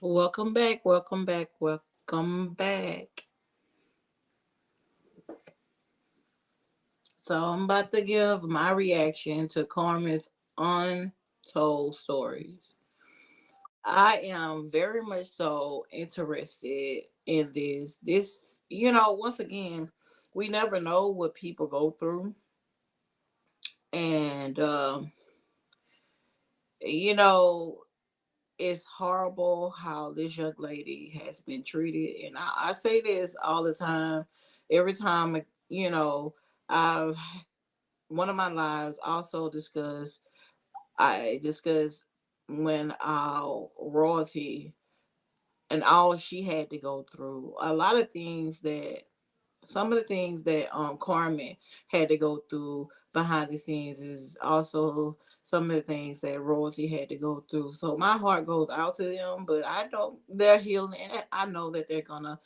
Welcome back, welcome back, welcome back. So I'm about to give my reaction to Carmen's Untold Stories. I am very much so interested in this. Once again, we never know what people go through. And, you know, it's horrible how this young lady has been treated. And I say this all the time. Every time, you know, I've one of my lives also I discuss when our royalty and all she had to go through. A lot of things that some of the things that Carmen had to go through behind the scenes is also some of the things that Rosie had to go through. So my heart goes out to them, but I know they're healing, and I know that they're gonna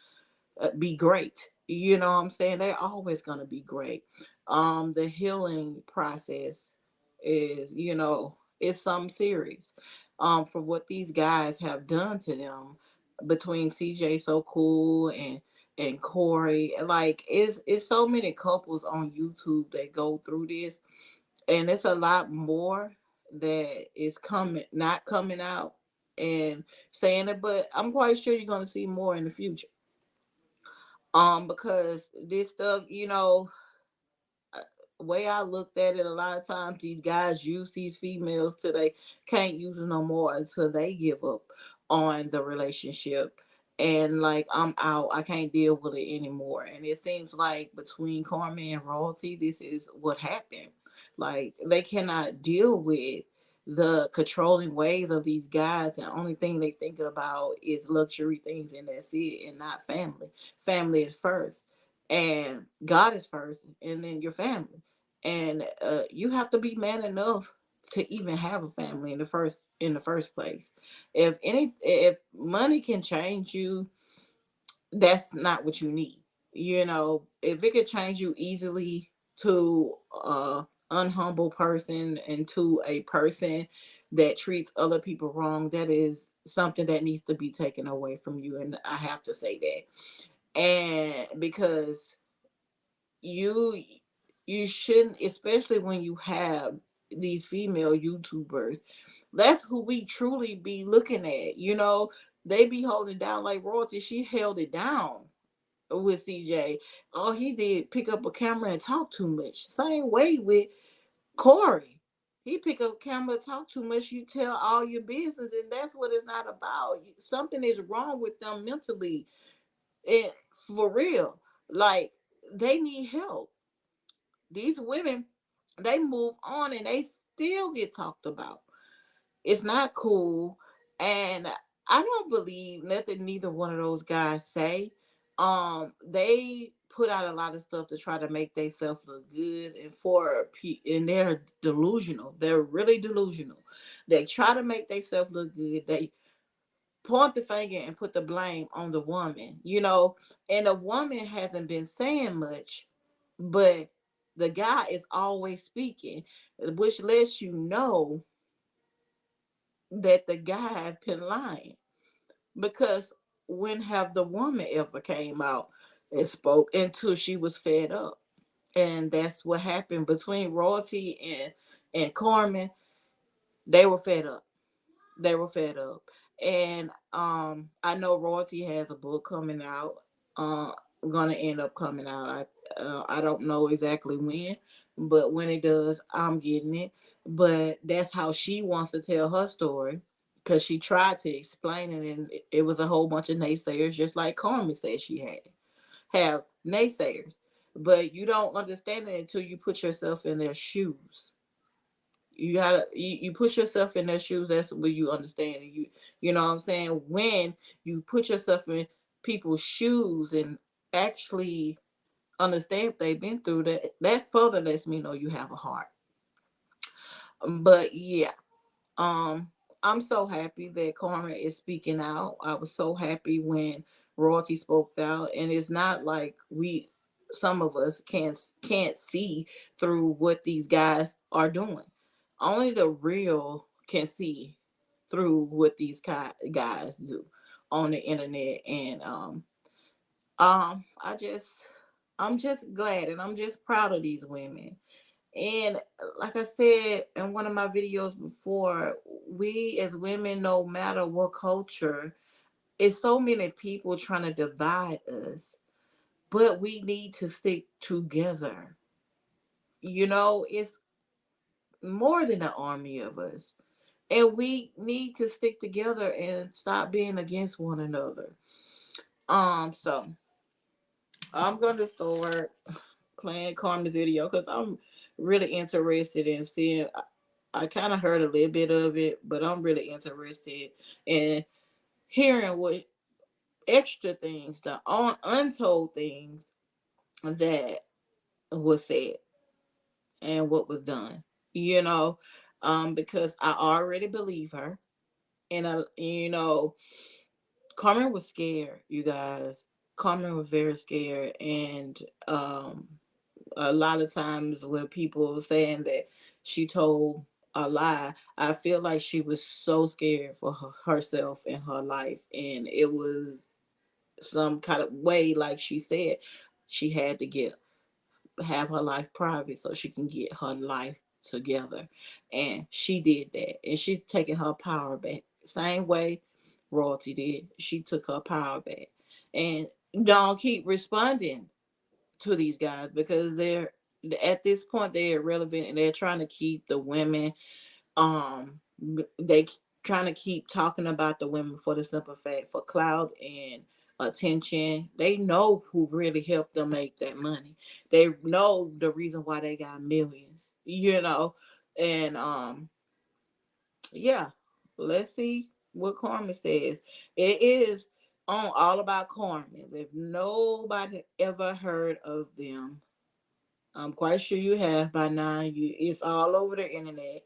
be great. You know what I'm saying? They're always going to be great. The healing process is, it's some serious. For what these guys have done to them between CJ So Cool and Corey. Like it's so many couples on YouTube that go through this, and it's a lot more that is coming not coming out and saying it, but I'm quite sure you're going to see more in the future, because this stuff, uh, way I looked at it, a lot of times these guys use these females till they can't use them no more until they give up on the relationship. And like, I'm out, I can't deal with it anymore. And it seems like between Carmen and Royalty, this is what happened. Like, they cannot deal with the controlling ways of these guys. The only thing they thinking about is luxury things, and that's it, and not family. Family is first, and God is first, and then your family. And you have to be man enough to even have a family in the first place. If money can change you, that's not what you need. If it could change you easily to unhumble person and to a person that treats other people wrong, that is something that needs to be taken away from you. And I have to say that. And because you you shouldn't, especially when you have these female YouTubers, that's who we truly be looking at. They be holding down like Royalty. She held it down with CJ. All he did pick up a camera and talk too much. Same way with Corey. He pick up camera, talk too much. You tell all your business, and that's what it's not about. Something is wrong with them mentally, and for real. Like, they need help. These women, they move on and they still get talked about. It's not cool. And I don't believe nothing neither one of those guys say. They put out a lot of stuff to try to make themselves look good, and they're delusional. They're really delusional. They try to make themselves look good. They point the finger and put the blame on the woman, and the woman hasn't been saying much, but the guy is always speaking, which lets you know that the guy been lying. Because when have the woman ever came out and spoke until she was fed up? And that's what happened between Royalty and Carmen. They were fed up. They were fed up. And I know Royalty has a book coming out. Uh Gonna end up coming out. I don't know exactly when, but when it does, I'm getting it. But that's how she wants to tell her story, because she tried to explain it, and it was a whole bunch of naysayers, just like Carmen said she have naysayers. But you don't understand it until you put yourself in their shoes. You put yourself in their shoes. That's where you understand it. You know what I'm saying? When you put yourself in people's shoes and actually understand what they've been through, that further lets me know you have a heart. But yeah, um I'm so happy that Carmen is speaking out. I was so happy when Royalty spoke out, and it's not like we some of us can't see through what these guys are doing. Only the real can see through what these guys do. on the internet. And I just, I'm just glad and I'm just proud of these women. And like I said in one of my videos before, we as women, no matter what culture, it's so many people trying to divide us, but we need to stick together. It's more than an army of us. And we need to stick together and stop being against one another. So I'm gonna start playing Carmen's video because I'm really interested in seeing. I kind of heard a little bit of it, but I'm really interested in hearing what extra things, the untold things that was said and what was done. You know, because I already believe her, and Carmen was scared. You guys, Carmen was very scared, and a lot of times when people saying that she told a lie, I feel like she was so scared for herself and her life, and it was some kind of way, like she said, she had to have her life private so she can get her life together, and she did that, and she's taking her power back. Same way royalty did, she took her power back, and don't keep responding to these guys because they're at this point they're irrelevant and they're trying to keep the women um they trying to keep talking about the women for the simple fact for clout and attention. They know who really helped them make that money. They know the reason why they got millions, and yeah, let's see what Carmen says. It is on All About Carmen. If nobody ever heard of them, I'm quite sure you have by now. It's all over the internet.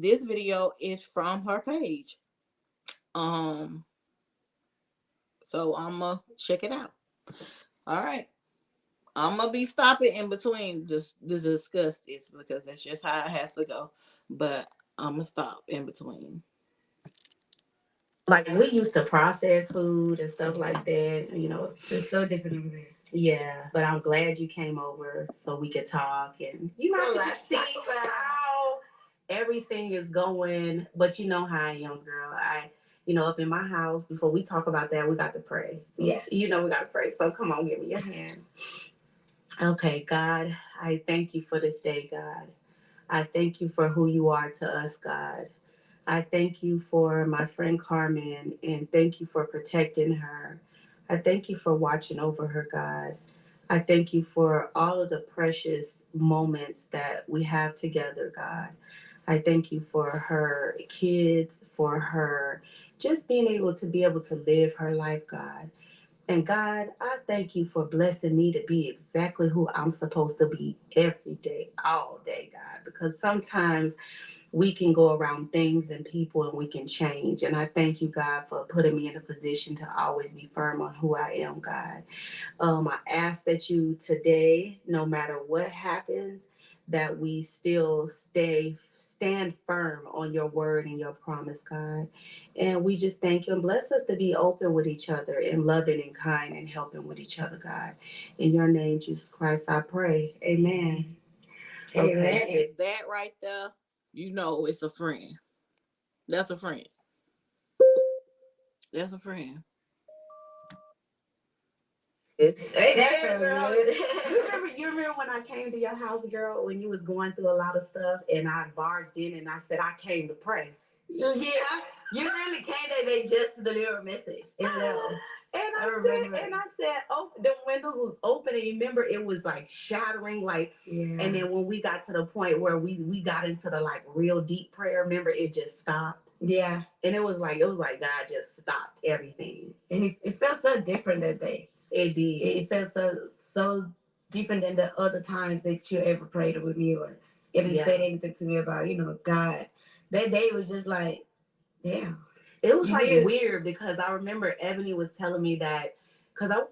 This video is from her page. Um, so I'm gonna check it out. All right. I'm gonna be stopping in between just to discuss this because that's just how it has to go. But I'm gonna stop in between. Like we used to process food and stuff like that, It's just so different over there. Yeah, but I'm glad you came over so we could talk and So I let's could see talk about how everything is going. But you know how I am, girl. Up in my house, before we talk about that, we got to pray. yes. We got to pray. So come on, give me your hand. Okay, God, I thank you for this day, God. I thank you for who you are to us, God. I thank you for my friend Carmen and thank you for protecting her. I thank you for watching over her, God. I thank you for all of the precious moments that we have together, God. I thank you for her kids, for her just being able to live her life, God. And God, I thank you for blessing me to be exactly who I'm supposed to be every day, all day, God. Because sometimes we can go around things and people and we can change. And I thank you, God, for putting me in a position to always be firm on who I am, God. I ask that you today, no matter what happens, that we still stand firm on your word and your promise, God. And we just thank you and bless us to be open with each other and loving and kind and helping with each other, God. In your name, Jesus Christ, I pray. Amen. Okay, that right there, it's a friend. That's a friend. That's a friend. Hey, that Yeah, felt girl. good. You remember when I came to your house, girl, when you was going through a lot of stuff and I barged in and I said I came to pray. Yeah, you literally came that day just to deliver a message. And I said, oh, the windows was open, and you remember it was like shattering, like. yeah. And then when we got to the point where we got into the like real deep prayer, remember it just stopped. Yeah. And it was like God just stopped everything. And it felt so different that day. It did. It felt so different than the other times that you ever prayed with me or even said anything to me about, God. That day was just like, damn. It was like weird because I remember Ebony was telling me that because I want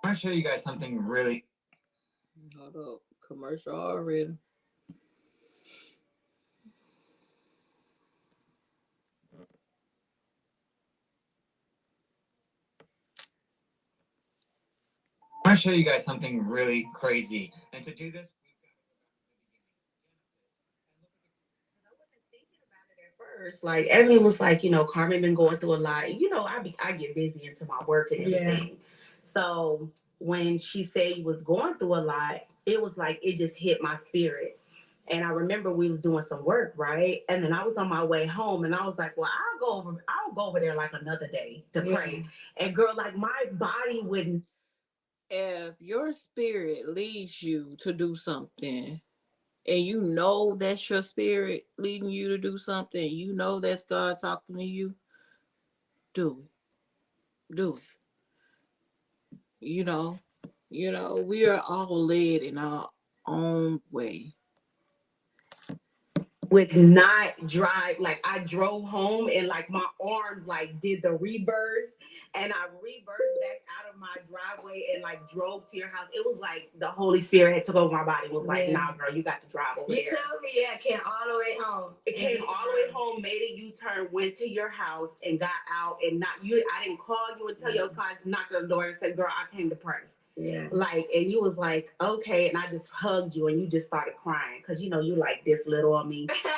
to show you guys something really. Hold up, commercial already. want to show you guys something really crazy. And to do this, first, like Evan was like, Carmen been going through a lot. I get busy into my work and everything. Yeah. So when she said he was going through a lot, it was like it just hit my spirit. And I remember we was doing some work, right? And then I was on my way home, and I was like, "Well, I'll go over there like another day to pray." And girl, like my body wouldn't. If your spirit leads you to do something, and you know that's your spirit leading you to do something, you know that's God talking to you, do it. Do it. You know, we are all led in our own way. Would not drive. Like I drove home and like my arms like did the reverse, and I reversed back out of my driveway and like drove to your house. It was like the Holy Spirit had took over my body. It was like, nah, girl, you got to drive over there. You told me, yeah, came all the way home. It came all the way home, made a U-turn, went to your house and got out, and not you. I didn't call you and tell you I was calling, knocked on the door and said, girl, I came to pray. Yeah. Like, and you was like, okay, and I just hugged you and you just started crying because you like this little on me. So I'm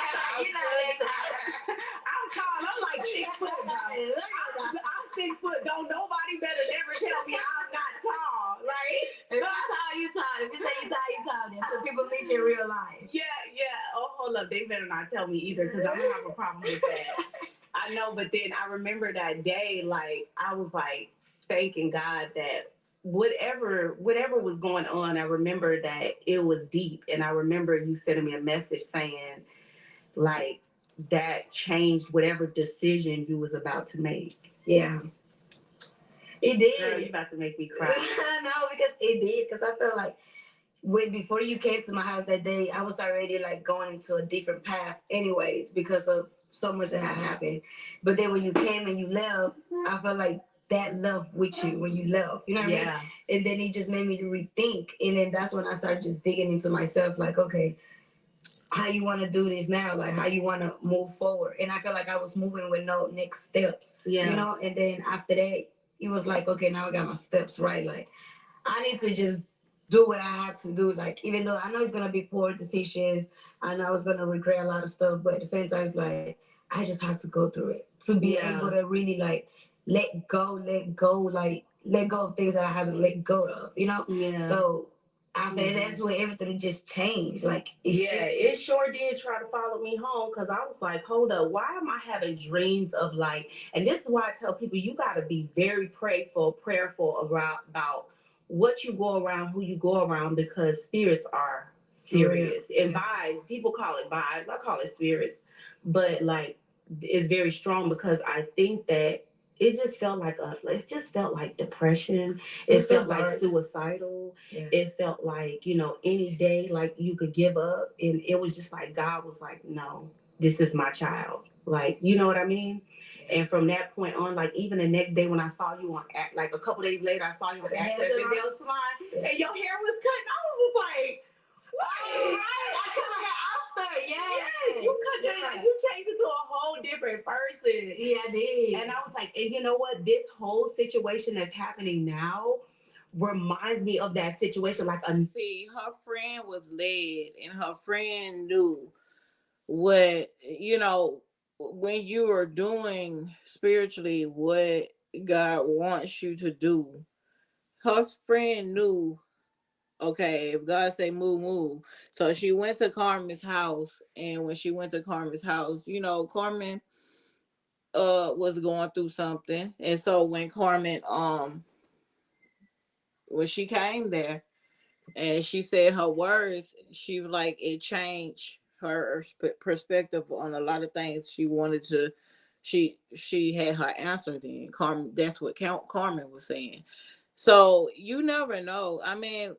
tall. I'm like 6 foot. I'm 6 foot. Don't nobody better never tell me I'm not tall, right? If you tall, you tall. If you say you tall, you tall. That's what people meet you in real life. Yeah. Oh, hold up. They better not tell me either because I'm gonna have a problem with that. I know, but then I remember that day, like I was like thanking God that whatever was going on, I remember that it was deep, and I remember you sending me a message saying like that changed whatever decision you was about to make. Yeah, it did. Girl, you about to make me cry. No, because it did. Because I felt like before you came to my house that day, I was already like going into a different path, anyways, because of so much that had happened. But then when you came and you left, I felt like that love with you when you left, you know what I mean? And then it just made me rethink, and then that's when I started just digging into myself, like, okay, how you want to do this now, like how you want to move forward. And I felt like I was moving with no next steps, and then after that it was like, okay, now I got my steps right, like I need to just do what I have to do, like even though I know it's gonna be poor decisions, I know I was gonna regret a lot of stuff, but at the same time it's like I just have to go through it to be able to really like let go, like let go of things that I haven't let go of, so after that, that's when everything just changed. Like it sure did try to follow me home because I was like, hold up, why am I having dreams of like, and this is why I tell people you got to be very prayerful about what you go around, who you go around, because spirits are serious. And vibes, people call it vibes, I call it spirits, but like it's very strong because I think that it just felt like depression. It felt like suicidal. Yeah. It felt like, any day like you could give up. And it was just like God was like, no, this is my child. Like, you know what I mean? And from that point on, like even the next day when I saw you like a couple days later, I saw you on Access and Bell Salon, and your hair was cut, and I was just like, oh, right. I cut my hair after. Yes, you cut your hair. You changed it to a whole different person. Yeah, I did. And I was like, and you know what? This whole situation that's happening now reminds me of that situation. Like, see, her friend was led, and her friend knew what when you are doing spiritually what God wants you to do. Her friend knew, okay, if God say move, move. So she went to Carmen's house, and when she went to Carmen's house, Carmen was going through something. And so when she came there and she said her words, she was like, it changed her perspective on a lot of things. She wanted to, she had her answer then. Carmen, that's what Carmen was saying. So you never know. I mean,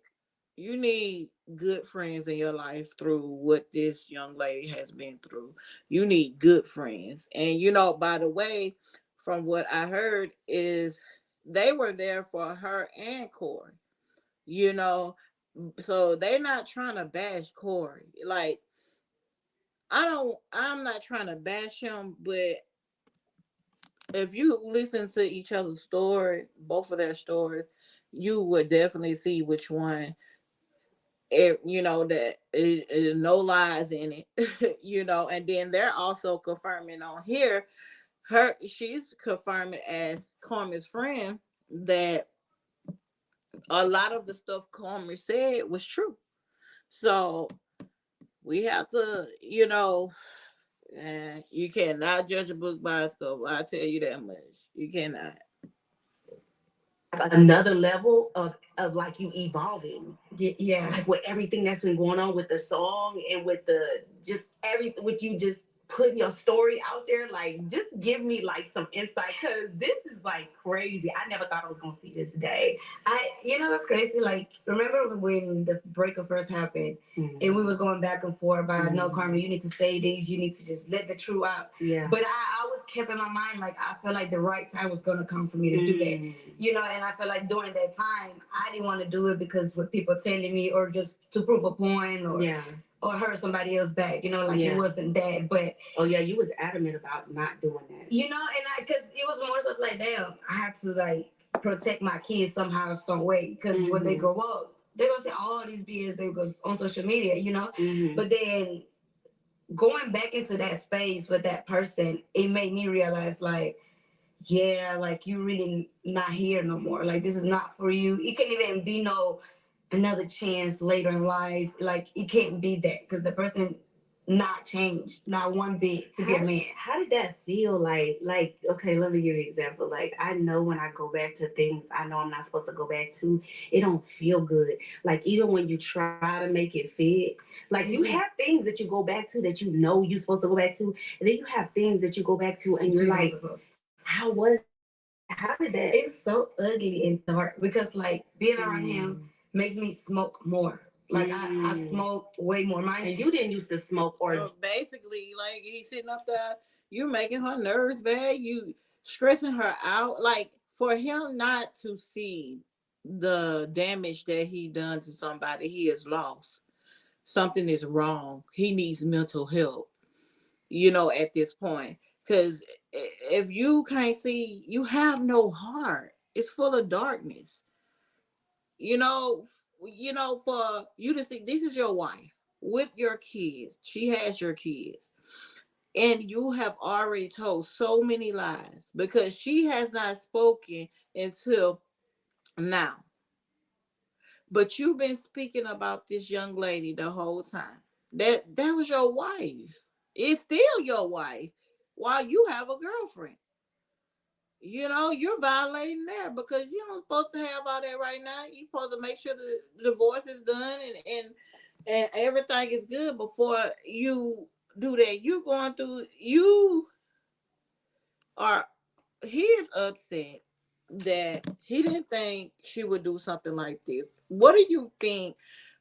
you need good friends in your life through what this young lady has been through. You need good friends. And by the way, from what I heard is they were there for her and Corey, you know. So they're not trying to bash Corey. Like, I'm not trying to bash him, but if you listen to each other's story, both of their stories, you would definitely see which one. That no lies in it. And then they're also confirming on here. She's confirming as Carmen's friend that a lot of the stuff Carmen said was true. So we have to, you cannot judge a book by its cover. I tell you that much. You cannot. Another level of like you evolving. Yeah. Like with everything that's been going on with the song and with the just everything with you just putting your story out there, like just give me like some insight because this is like crazy. I never thought I was gonna see this day. You know what's crazy? Like, remember when the breakup first happened, and we was going back and forth about, no, Carmen, you need to say these, you need to just let the truth out. Yeah. But I always kept in my mind, like, I felt like the right time was gonna come for me to do that. And I felt like during that time, I didn't want to do it because what people telling me, or just to prove a point, or hurt somebody else back, like it wasn't that. But oh yeah, you was adamant about not doing that. And because it was more stuff like, damn, I had to like protect my kids somehow, some way. Because when they grow up, they're gonna say all these BS they go on social media. But then going back into that space with that person, it made me realize, like, yeah, like you really not here no more. Like this is not for you. It can't even be no another chance later in life. Like it can't be that because the person not changed, not one bit to be a man. How did that feel? Like okay, let me give you an example. Like I know when I go back to things I know I'm not supposed to go back to, it don't feel good. Like even when you try to make it fit, like you have things that you go back to that you know you're supposed to go back to, and then you have things that you go back to and you're like, how was how did that? It's so ugly and dark because like being around him makes me smoke more. Like I smoke way more. Mind and you didn't used to smoke or basically like he's sitting up there, you making her nerves bad, you stressing her out. Like for him not to see the damage that he done to somebody, he is lost. Something is wrong. He needs mental help, at this point. Because if you can't see, you have no heart. It's full of darkness. You know, for you to see, this is your wife with your kids. She has your kids. And you have already told so many lies because she has not spoken until now. But you've been speaking about this young lady the whole time. That was your wife. It's still your wife while you have a girlfriend. You're violating there because you don't supposed to have all that right now. You're supposed to make sure the divorce is done and everything is good before you do that. You are he is upset that he didn't think she would do something like this. What do you think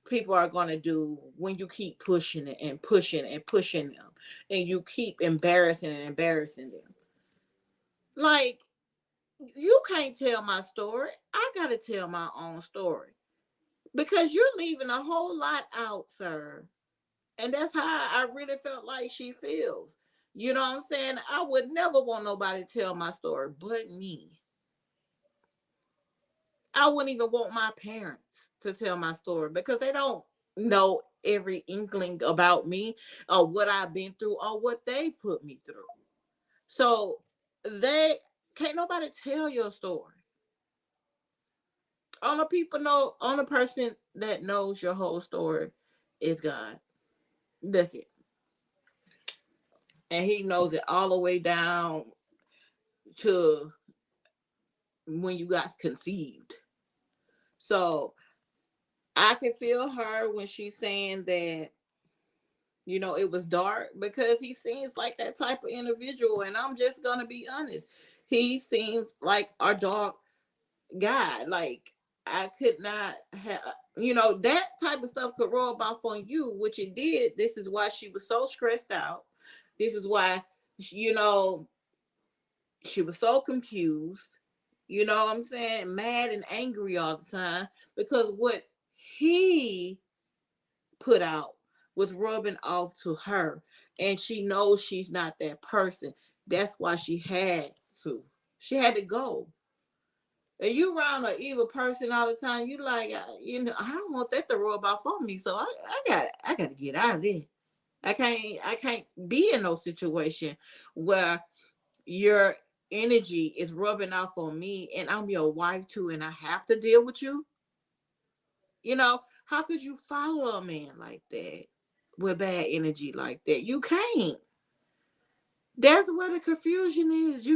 people are going to do when you keep pushing it and pushing and pushing them and you keep embarrassing and embarrassing them? Like, you can't tell my story. I got to tell my own story because you're leaving a whole lot out, sir. And that's how I really felt like she feels. You know what I'm saying? I would never want nobody to tell my story but me. I wouldn't even want my parents to tell my story because they don't know every inkling about me or what I've been through or what they've put me through. So they can't nobody tell your story. Only person that knows your whole story is God. That's it. And he knows it all the way down to when you guys conceived. So I can feel her when she's saying that, it was dark because he seems like that type of individual. And I'm just going to be honest. He seems like a dark guy. Like, I could not have, that type of stuff could rub off on you, which it did. This is why she was so stressed out. This is why, you know, she was so confused. You know what I'm saying? Mad and angry all the time because what he put out was rubbing off to her, and she knows she's not that person. That's why she had to. She had to go. And you around an evil person all the time, you like, I don't want that to rub off on me. So I got to get out of there. I can't be in no situation where your energy is rubbing off on me, and I'm your wife too, and I have to deal with you. How could you follow a man like that with bad energy like that? You can't. That's where the confusion is.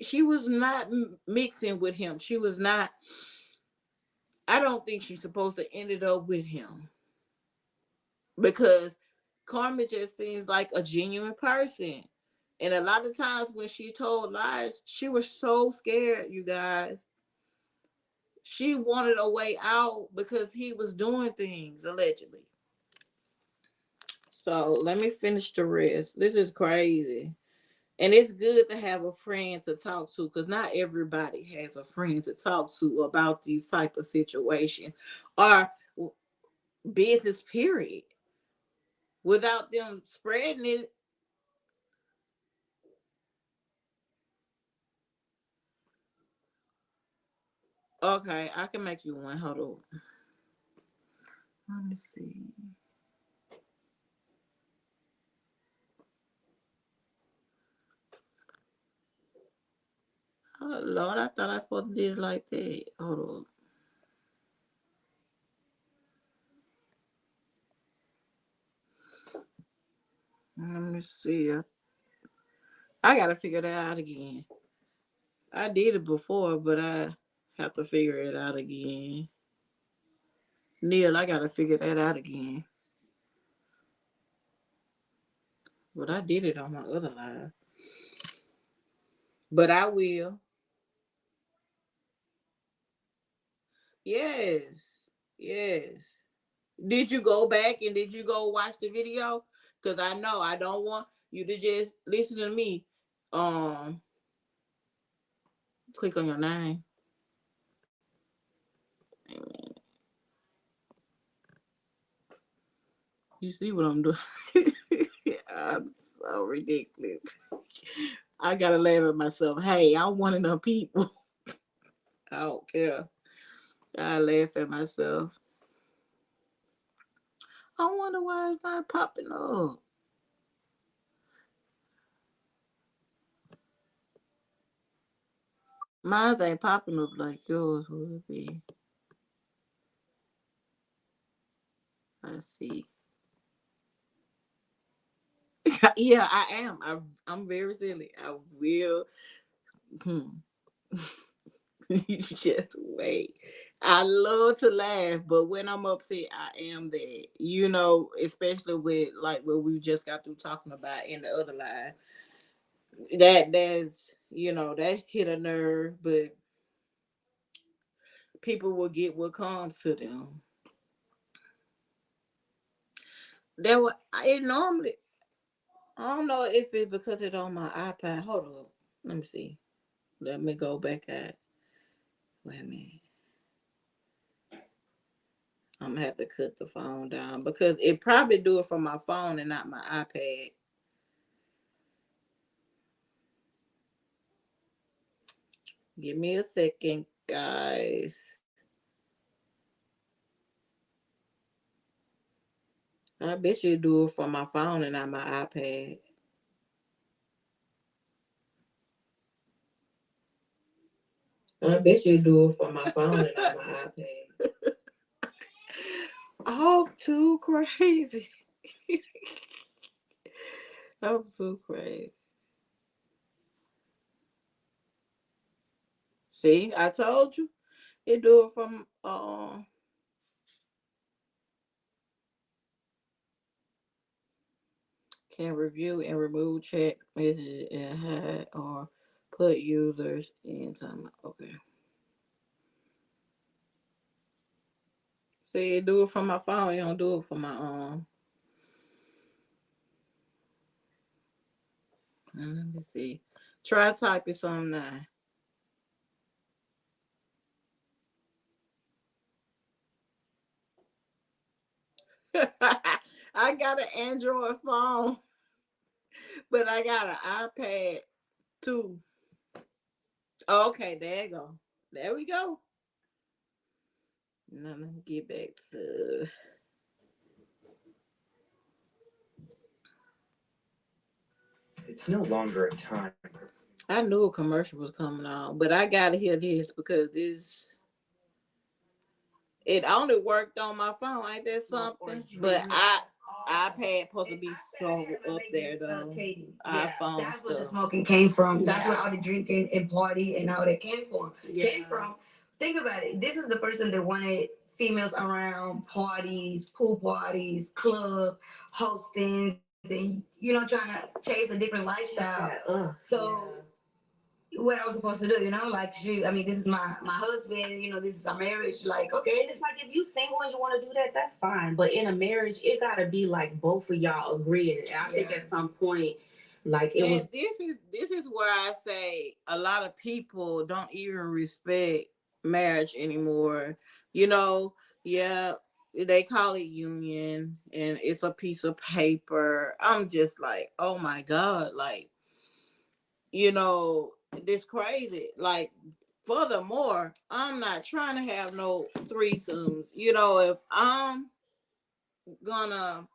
She was not mixing with him. She was not. I don't think she's supposed to end it up with him because Carmen just seems like a genuine person. And a lot of times when she told lies, she was so scared, you guys. She wanted a way out because he was doing things allegedly. So let me finish the rest. This is crazy. And it's good to have a friend to talk to because not everybody has a friend to talk to about these type of situations or business period. Without them spreading it. Okay, I can make you one. Hold on. Let me see. Oh Lord, I thought I was supposed to do it like that. Hold on. Let me see. I gotta figure that out again. I did it before, but I have to figure it out again. Neil, I gotta figure that out again. But I did it on my other live. But I will. Yes. Yes. Did you go back and did you go watch the video? Because I know I don't want you to just listen to me. Um, Click on your name. You see what I'm doing? I'm so ridiculous. I gotta laugh at myself. Hey, I'm one of them people. I don't care. I laugh at myself. I wonder why it's not popping up. Mine ain't popping up like yours would be. Let's see. Yeah, I am. I'm very silly. I will. Hmm. You just wait. I love to laugh, but when I'm upset, I am that. Especially with like what we just got through talking about in the other live. That hit a nerve, but people will get what comes to them. That what it normally. I don't know if it's because it's on my iPad. Hold on. Let me see. Let me go back at. Wait a minute. I'm gonna have to cut the phone down because it probably do it from my phone and not my iPad. Give me a second, guys. I bet you do it from my phone and not my iPad. I bet you do it from my phone and not my iPad. Oh, too crazy. I'm too crazy. See, I told you. It do it from can review and remove chat messages and hide or put users in time. Okay. See, it do it from my phone. You don't do it from my Let me see. Try typing some now. I got an Android phone, but I got an iPad. Two. Okay, there you go. There we go. Now let me get back to. It's no longer a time. I knew a commercial was coming on, but I gotta hear this because this it only worked on my phone. Ain't that something? But iPad supposed to be so up there though. Katie. Yeah, iPhone that's where the stuff. smoking came from. That's where all the drinking and party and all that came from. Came from. Think about it. This is the person that wanted females around parties, pool parties, club hostings, and trying to chase a different lifestyle. So what I was supposed to do, like shoot, I mean, this is my husband, this is our marriage. Like, okay, And it's like if you single and you want to do that, that's fine. But in a marriage, it gotta be like both of y'all agreeing. And I think at some point, like it was. This is where I say a lot of people don't even respect marriage anymore. You know, yeah, they call it union and it's a piece of paper. I'm just like, oh my God, like, you know, this crazy. Like, furthermore, I'm not trying to have no threesomes. If I'm gonna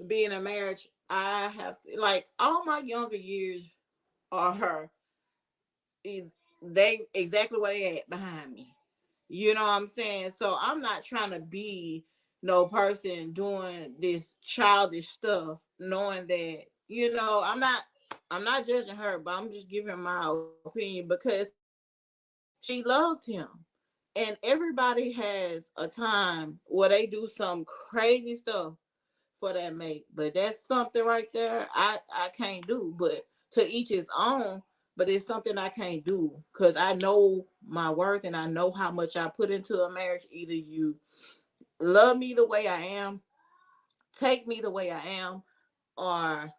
be in a marriage, I have to, like, all my younger years are her. They exactly where they at behind me. You know what I'm saying? So I'm not trying to be no person doing this childish stuff, knowing that, I'm not judging her, but I'm just giving my opinion because she loved him. And everybody has a time where they do some crazy stuff for that mate. But that's something right there I can't do. But to each his own. But it's something I can't do because I know my worth and I know how much I put into a marriage. Either you love me the way I am, take me the way I am, or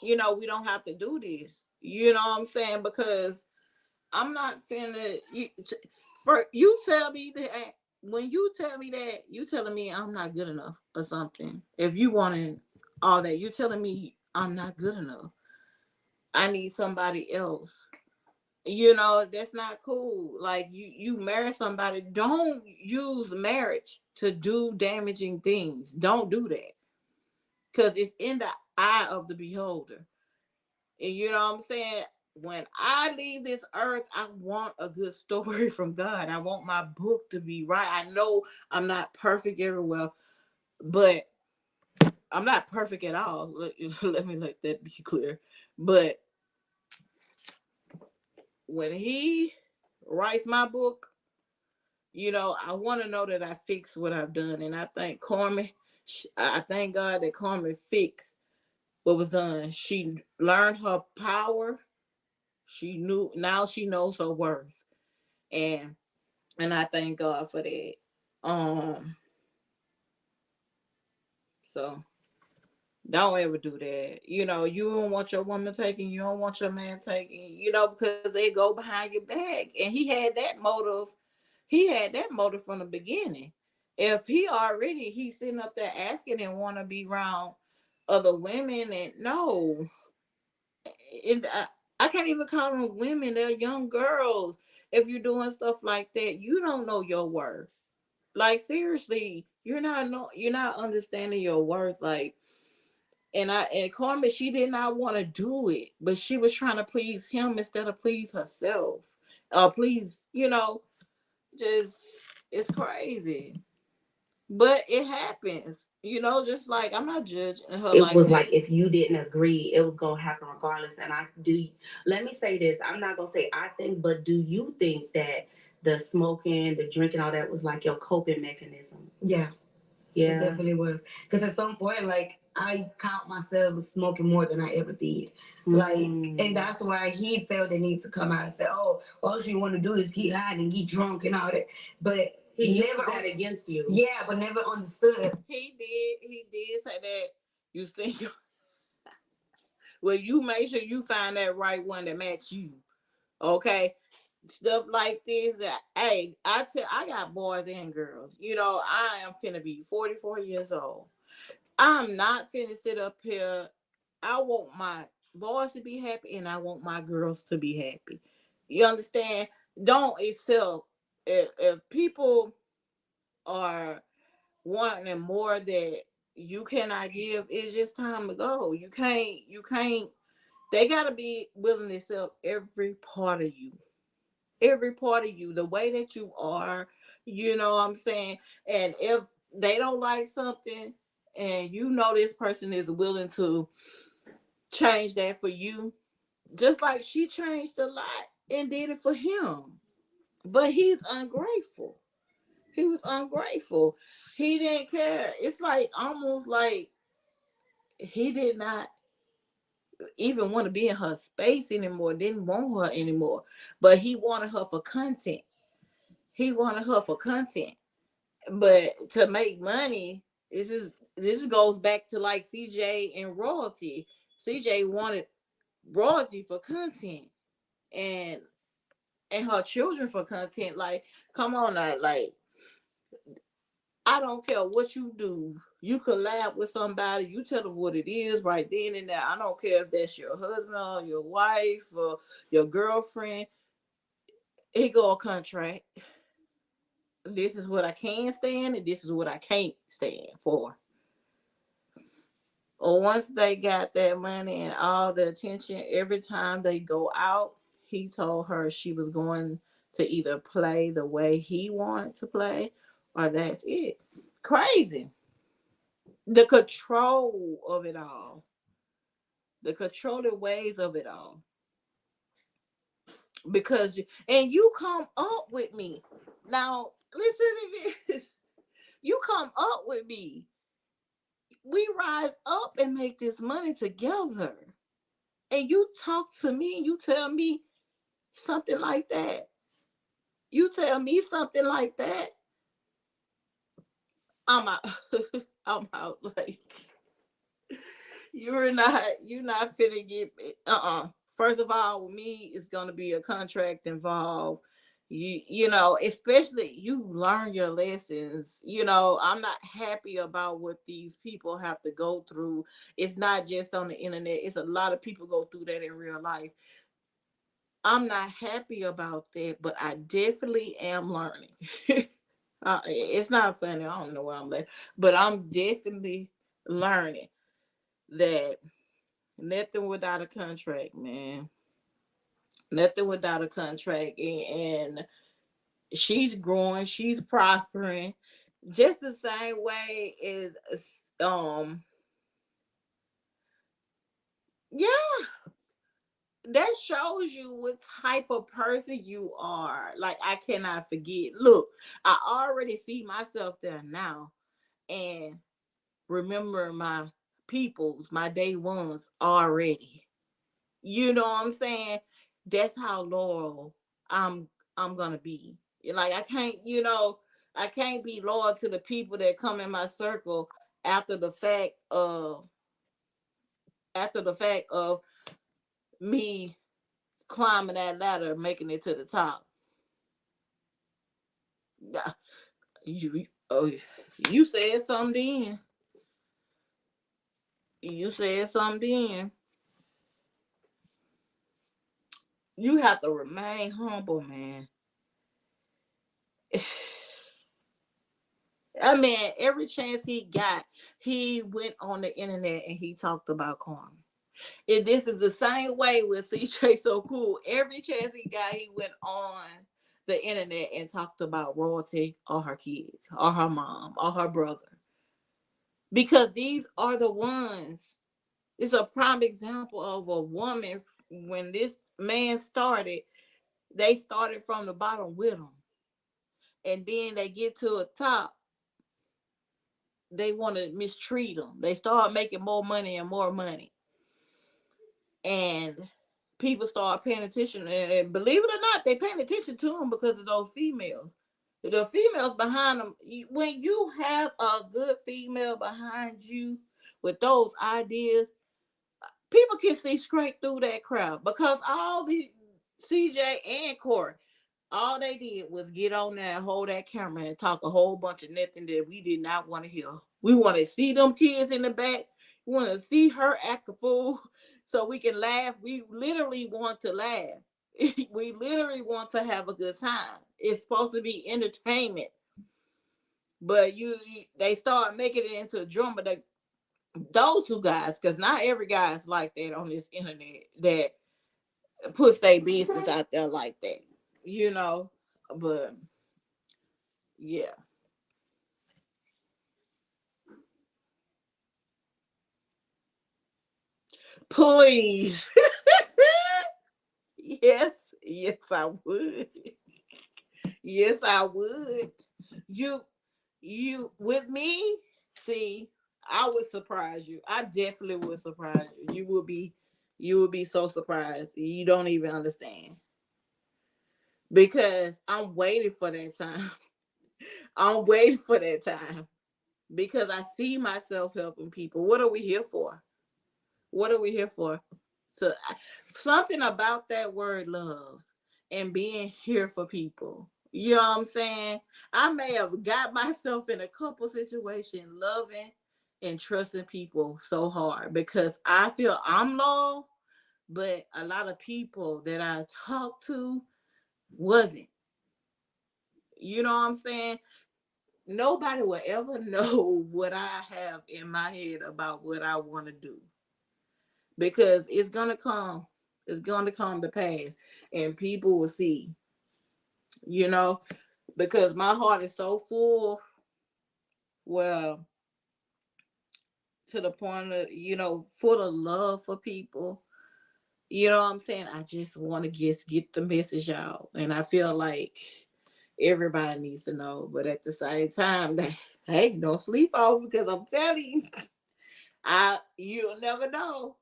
we don't have to do this. You know what I'm saying? Because I'm not finna for you tell me that when you tell me that you telling me I'm not good enough or something. If you wanting all that, you telling me I'm not good enough. I need somebody else. That's not cool. Like you marry somebody, don't use marriage to do damaging things. Don't do that. Cause it's in the eye of the beholder. And you know what I'm saying? When I leave this earth, I want a good story from God. I want my book to be right. I know I'm not perfect everywhere, but I'm not perfect at all. Let me let that be clear. But when he writes my book, I want to know that I fixed what I've done. And I thank Carmen. I thank God that Carmen fixed what was done. She learned her power. She knew, now she knows her worth. And I thank God for that. Um, so don't ever do that. You don't want your woman taken, you don't want your man taken, because they go behind your back. And he had that motive from the beginning. If he's sitting up there asking and want to be around other women, and no, and I can't even call them women, they're young girls. If you're doing stuff like that, you don't know your worth. Like, seriously, you're not understanding your worth. Like, and Carmen, she did not want to do it, but she was trying to please him instead of please herself. Please, just it's crazy. But it happens, just like I'm not judging her It like was like that. if you didn't agree, it was gonna happen regardless. And I do. Let me say this. I'm not gonna say I think, but do you think that the smoking, the drinking, all that was like your coping mechanism? Yeah. Yeah. It definitely was. Because at some point, like, I count myself smoking more than I ever did. Like, and that's why he felt the need to come out and say, oh, all she want to do is get high and get drunk and all that. But he never that against you. Yeah, but never understood. He did say that. You think well, you make sure you find that right one that match you. Okay. Stuff like this. Hey, I got boys and girls. I am finna be 44 years old. I'm not finna sit up here. I want boys to be happy and I want my girls to be happy. You understand? Don't accept if people are wanting more that you cannot give, it's just time to go. You can't they gotta be willing to accept every part of you. Every part of you, the way that you are, you know what I'm saying? And if they don't like something and you know this person is willing to change that for you, just like she changed a lot and did it for him. But he's ungrateful. He was ungrateful. He didn't care. It's like almost like he did not even want to be in her space anymore, didn't want her anymore. But he wanted her for content. He wanted her for content. But to make money, this goes back to like CJ and royalty. CJ wanted royalty for content and her children for content. Like, come on now, like I don't care what you do. You collab with somebody, you tell them what it is right then and there. I don't care if that's your husband or your wife or your girlfriend. He go a contract. This is what I can stand and this is what I can't stand for. Or once they got that money and all the attention, every time they go out, he told her she was going to either play the way he wanted to play or that's it. Crazy. The control of it all, the controlling ways of it all. Because and you come up with me. Now, listen to this. You come up with me. We rise up and make this money together. And you talk to me and you tell me something like that. You tell me something like that. I'm out. I'm out. Like you're not finna get First of all, with me, it's gonna be a contract involved. You know, especially you learn your lessons. You know, I'm not happy about what these people have to go through. It's not just on the internet, it's a lot of people go through that in real life. I'm not happy about that, but I definitely am learning. It's not funny. I don't know why I'm like, but I'm definitely learning that nothing without a contract, man. Nothing without a contract, and she's growing, she's prospering, just the same way as yeah. That shows you what type of person you are. Like I cannot forget. Look, I already see myself there now, and remember my peoples, my day ones already. You know what I'm saying? That's how loyal I'm I'm gonna be. Like I can't be loyal to the people that come in my circle after the fact of after the fact of me climbing that ladder, making it to the top. Yeah, oh, you said something then. You said something then. You have to remain humble, man. I mean, every chance he got, he went on the internet and he talked about Carmen. And this is the same way with CJ So Cool. Every chance he got, he went on the internet and talked about royalty or her kids, or her mom, or her brother. Because these are the ones. It's a prime example of a woman. When this man started, they started from the bottom with him. And then they get to the top, they want to mistreat them. They start making more money and more money, and people start paying attention. And believe it or not, they paying attention to them because of those females. The females behind them. When you have a good female behind you with those ideas, people can see straight through that crowd because all the CJ and Corey, all they did was get on there and hold that camera and talk a whole bunch of nothing that we did not want to hear. We want to see them kids in the back. We want to see her act a fool so we can laugh. We literally want to laugh. We literally want to have a good time. It's supposed to be entertainment, but they start making it into a drama. Those two guys, because not every guy is like that on this internet that puts their business out there like that, you know. But yeah, please. Yes, yes, I would. Yes, I would. You, you with me? See, I would surprise you. I definitely would surprise you. You would be so surprised. You don't even understand because I'm waiting for that time. I'm waiting for that time because I see myself helping people. What are we here for? What are we here for? So something about that word love and being here for people. You know what I'm saying? I may have got myself in a couple situations loving and trusting people so hard because I feel I'm loyal, but a lot of people that I talked to wasn't. You know what I'm saying? Nobody will ever know what I have in my head about what I want to do because it's gonna come. It's gonna come to pass, and people will see. You know, because my heart is so full. Well, to the point of full of love for people. You know what I'm saying? I just want to get the message out, and I feel like everybody needs to know. But at the same time, that hey, don't sleep off because I'm telling you, you'll never know.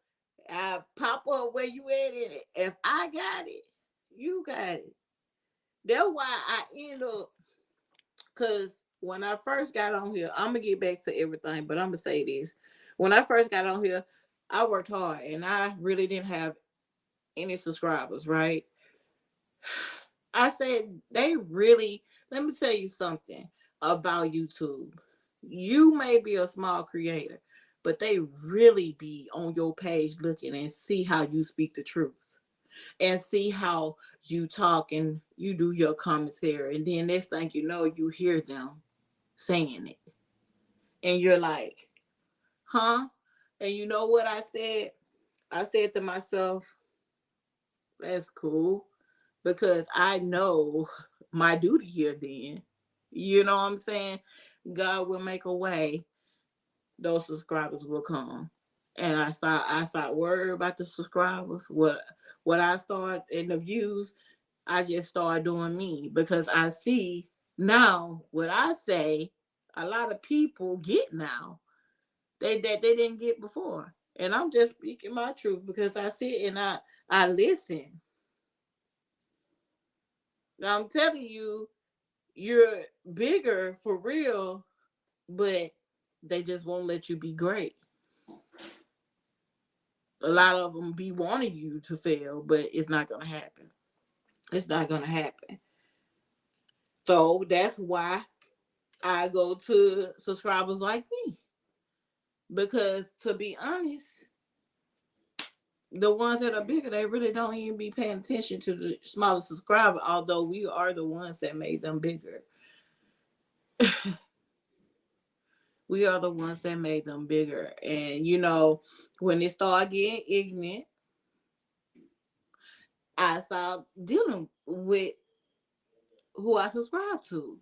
I pop up where you at in it. If I got it, you got it. That's why I end up because when I first got on here, I'm gonna get back to everything, but I'm gonna say this. When I first got on here, I worked hard and I really didn't have any subscribers, right? I said they really let me tell you something about YouTube. You may be a small creator, but they really be on your page looking and see how you speak the truth and see how you talk and you do your commentary. And then next thing you know, you hear them saying it. And you're like, huh? And you know what I said? I said to myself, that's cool because I know my duty here then. You know what I'm saying? God will make a way, those subscribers will come. And I start worrying about the subscribers. What I start in the views, I just start doing me because I see now what I say a lot of people get now that they didn't get before. And I'm just speaking my truth because I sit and I listen. Now I'm telling you, you're bigger for real, but they just won't let you be great. A lot of them be wanting you to fail, but it's not gonna happen. It's not gonna happen. So that's why I go to subscribers like me. Because to be honest, the ones that are bigger, they really don't even be paying attention to the smaller subscriber, although we are the ones that made them bigger. We are the ones that made them bigger. And when they start getting ignorant, I stop dealing with who I subscribe to.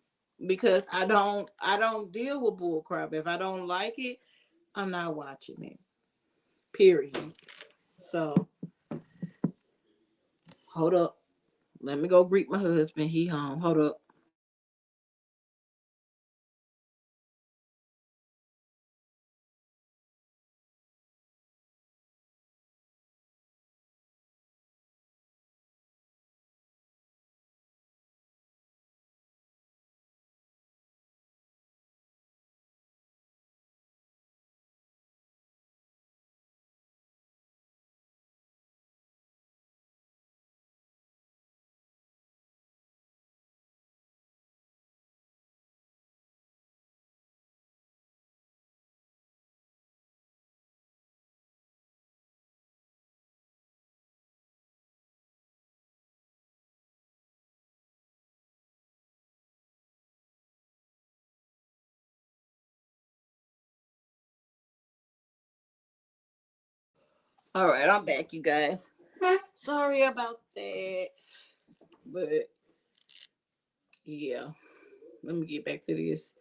Because I don't deal with bullcrap. If I don't like it, I'm not watching it. Period. So hold up. Let me go greet my husband. He home. Hold up. All right, I'm back, you guys. Sorry about that, but yeah, let me get back to this.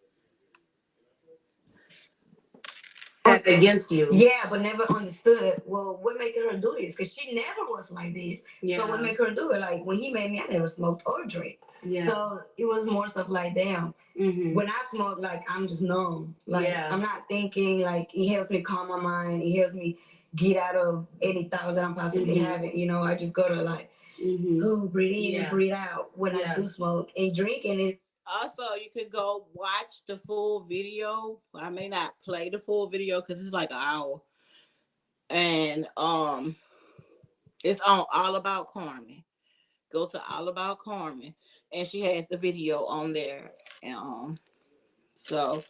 Had against you. Yeah, but never understood. Well, what making her do this? Because she never was like this. Yeah. So what make her do it? Like when he made me, I never smoked or drink. Yeah. So it was more stuff like damn. Mm-hmm. When I smoke, like I'm just numb. Like I'm not thinking. Like it helps me calm my mind. It helps me get out of any thoughts that I'm possibly having. You know, I just go to like, breathe in and breathe out when I do smoke. And drinking is Also, you could go watch the full video. I may not play the full video because it's like an hour, and it's on All About Carmen. Go to All About Carmen, and she has the video on there. And, so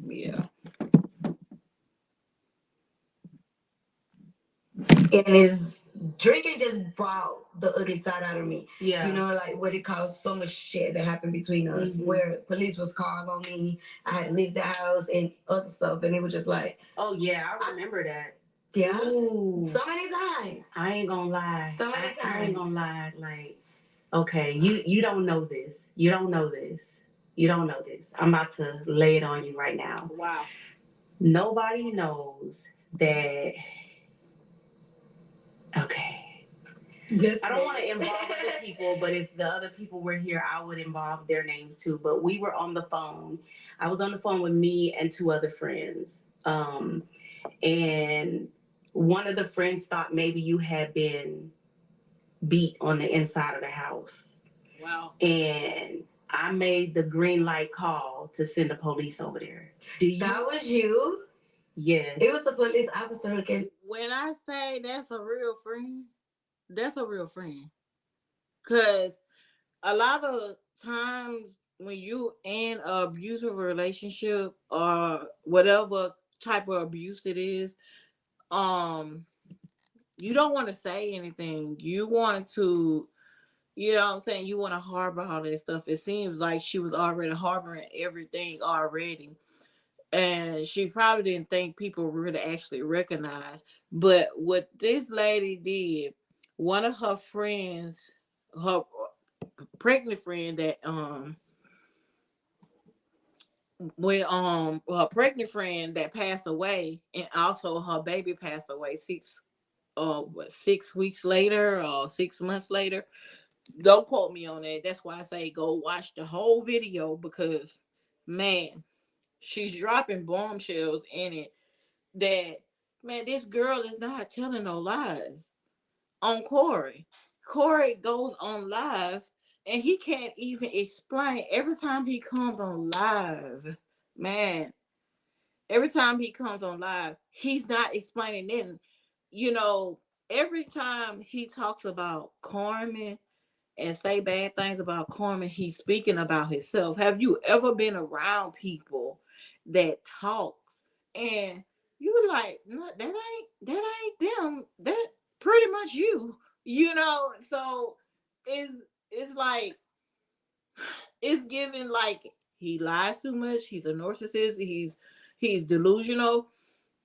yeah. and is drinking just brought the ugly side out of me. Yeah. You know, like what it caused so much shit that happened between us, where police was called on me. I had to leave the house and other stuff, and it was just like, oh yeah, I remember that. Yeah. Ooh. So many times. I ain't gonna lie. So many times. I ain't gonna lie. Like, okay, you don't know this. You don't know this. You don't know this. I'm about to lay it on you right now. Wow. Nobody knows that. Okay. I don't want to involve other people, but if the other people were here, I would involve their names too. But we were on the phone. I was on the phone with me and two other friends. And one of the friends thought maybe you had been beat on the inside of the house. Wow. And I made the green light call to send the police over there. That was you? Yes. It was a police officer who came. When I say that's a real friend, that's a real friend. Because a lot of times when you in an abusive relationship or whatever type of abuse it is, um, you don't want to say anything. You want to, you know what I'm saying? You want to harbor all that stuff. It seems like she was already harboring everything already. And she probably didn't think people really actually recognize. But what this lady did, one of her friends, her pregnant friend that when her pregnant friend that passed away, and also her baby passed away 6 weeks later or 6 months later. Don't quote me on that. That's why I say go watch the whole video, because man, she's dropping bombshells in it that, man, this girl is not telling no lies on Corey. Corey goes on live and he can't even explain every time he comes on live. Man, every time he comes on live, he's not explaining it. You know, every time he talks about Carmen and say bad things about Carmen, he's speaking about himself. Have you ever been around people that talks and you were like, no, that ain't them. That's pretty much you. You know, so it's it's like it's given like he lies too much. He's a narcissist. He's delusional.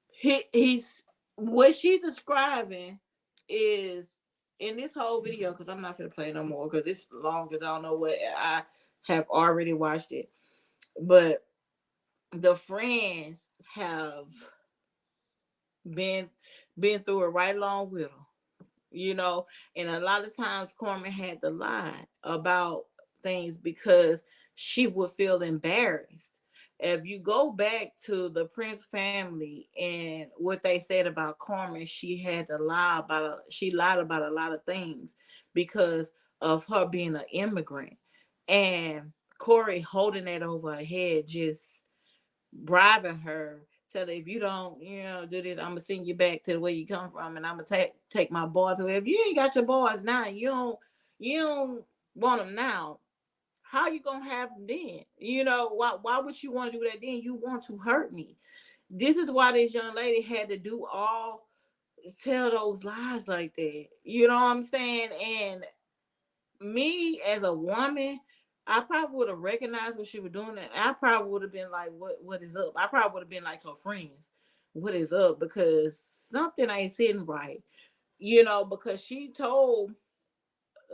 He's what she's describing is in this whole video, because I'm not gonna play no more because it's long as I don't know what I have already watched it. But the friends have been been through it right along with them, you know. And a lot of times Carmen had to lie about things because she would feel embarrassed. If you go back to the Prince family and what they said about Carmen, she had to lie about she lied about a lot of things because of her being an immigrant. And Corey holding that over her head, just bribing her, tell her, if you don't, do this, I'm gonna send you back to the way you come from, and I'm gonna take my boys away. If you ain't got your boys now, you don't want them now. How you gonna have them then? Why would you want to do that then? You want to hurt me. This is why this young lady had to do all tell those lies like that. You know what I'm saying? And me as a woman, I probably would have recognized what she was doing, and I probably would have been like, "What is up?" I probably would have been like her friends. what is up, because something ain't sitting right. You know, because she told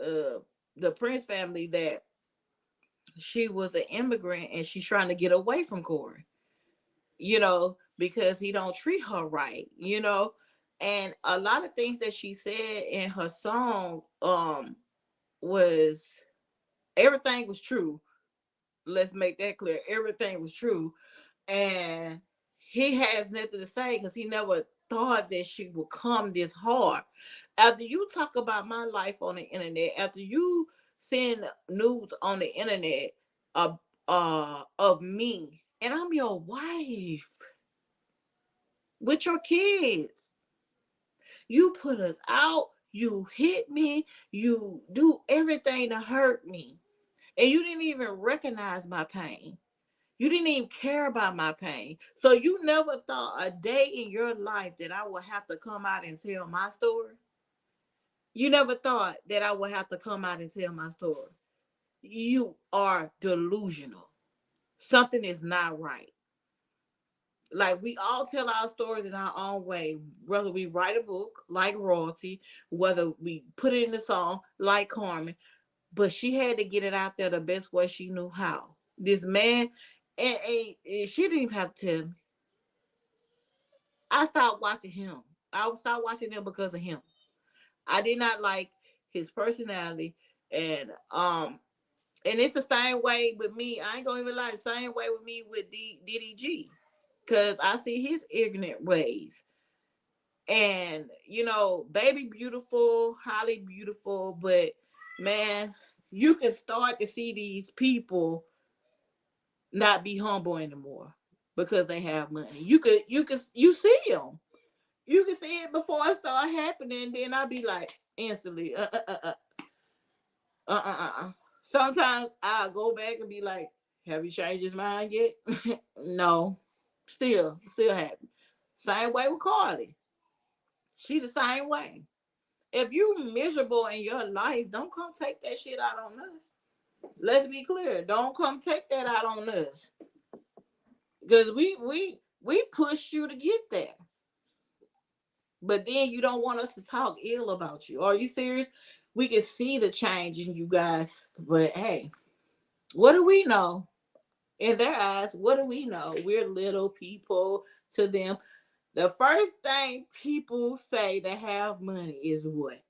uh the Prince family that she was an immigrant and she's trying to get away from Corey, you know, because he don't treat her right, you know. And a lot of things that she said in her song was, everything was true. Let's make that clear. Everything was true. And he has nothing to say because he never thought that she would come this hard. After you talk about my life on the internet, after you send news on the internet of of me, and I'm your wife with your kids, you put us out, you hit me, you do everything to hurt me, and you didn't even recognize my pain. You didn't even care about my pain. So you never thought a day in your life that I would have to come out and tell my story. You never thought that I would have to come out and tell my story. You are delusional. Something is not right. Like, we all tell our stories in our own way, whether we write a book like Royalty, whether we put it in a song like Carmen, but she had to get it out there the best way she knew how. This man, and she didn't even have to tell me. I stopped watching him. I stopped watching him because of him. I did not like his personality, and it's the same way with me. I ain't gonna even lie, the same way with me with DDG, because I see his ignorant ways. And you know, baby beautiful, highly beautiful, but man, you can start to see these people not be humble anymore because they have money. You see them. You can see it before it start happening. Then I'll be like instantly, Sometimes I'll go back and be like, "Have you changed his mind yet?" No, still happy. Same way with Carly. She the same way. If you miserable in your life, don't come take that shit out on us. Let's be clear. Don't come take that out on us, because we pushed you to get there. But then you don't want us to talk ill about you. Are you serious? We can see the change in you guys, but hey, what do we know? In their eyes, what do we know? We're little people to them. The first thing people say that have money is what?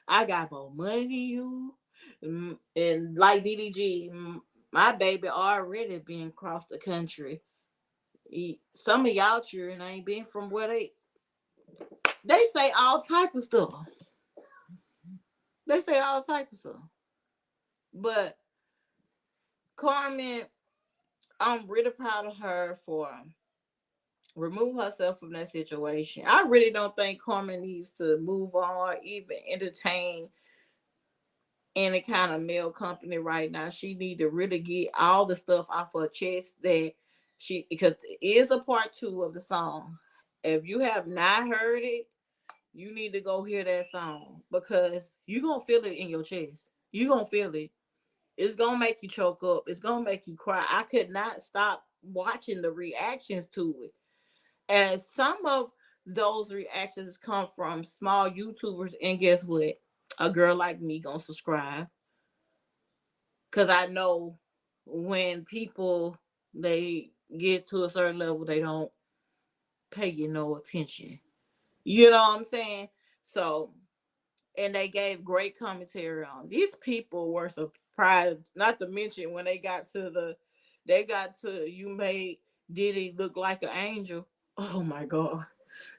I got more money than you. And like DDG, my baby already been across the country. Some of y'all children ain't been from where they say all type of stuff. They say all type of stuff. But Carmen, I'm really proud of her for remove herself from that situation. I really don't think Carmen needs to move on or even entertain any kind of male company right now. She need to really get all the stuff off her chest that she, because it is a part two of the song. If you have not heard it, you need to go hear that song because you gonna feel it in your chest. You gonna feel it. It's gonna make you choke up. It's gonna make you cry. I could not stop watching the reactions to it. And some of those reactions come from small YouTubers. And guess what? A girl like me gonna subscribe. Cause I know when people they get to a certain level, they don't pay you no attention. You know what I'm saying? So, and they gave great commentary on. These people were surprised, not to mention when they got to you made Diddy look like an angel. Oh my god.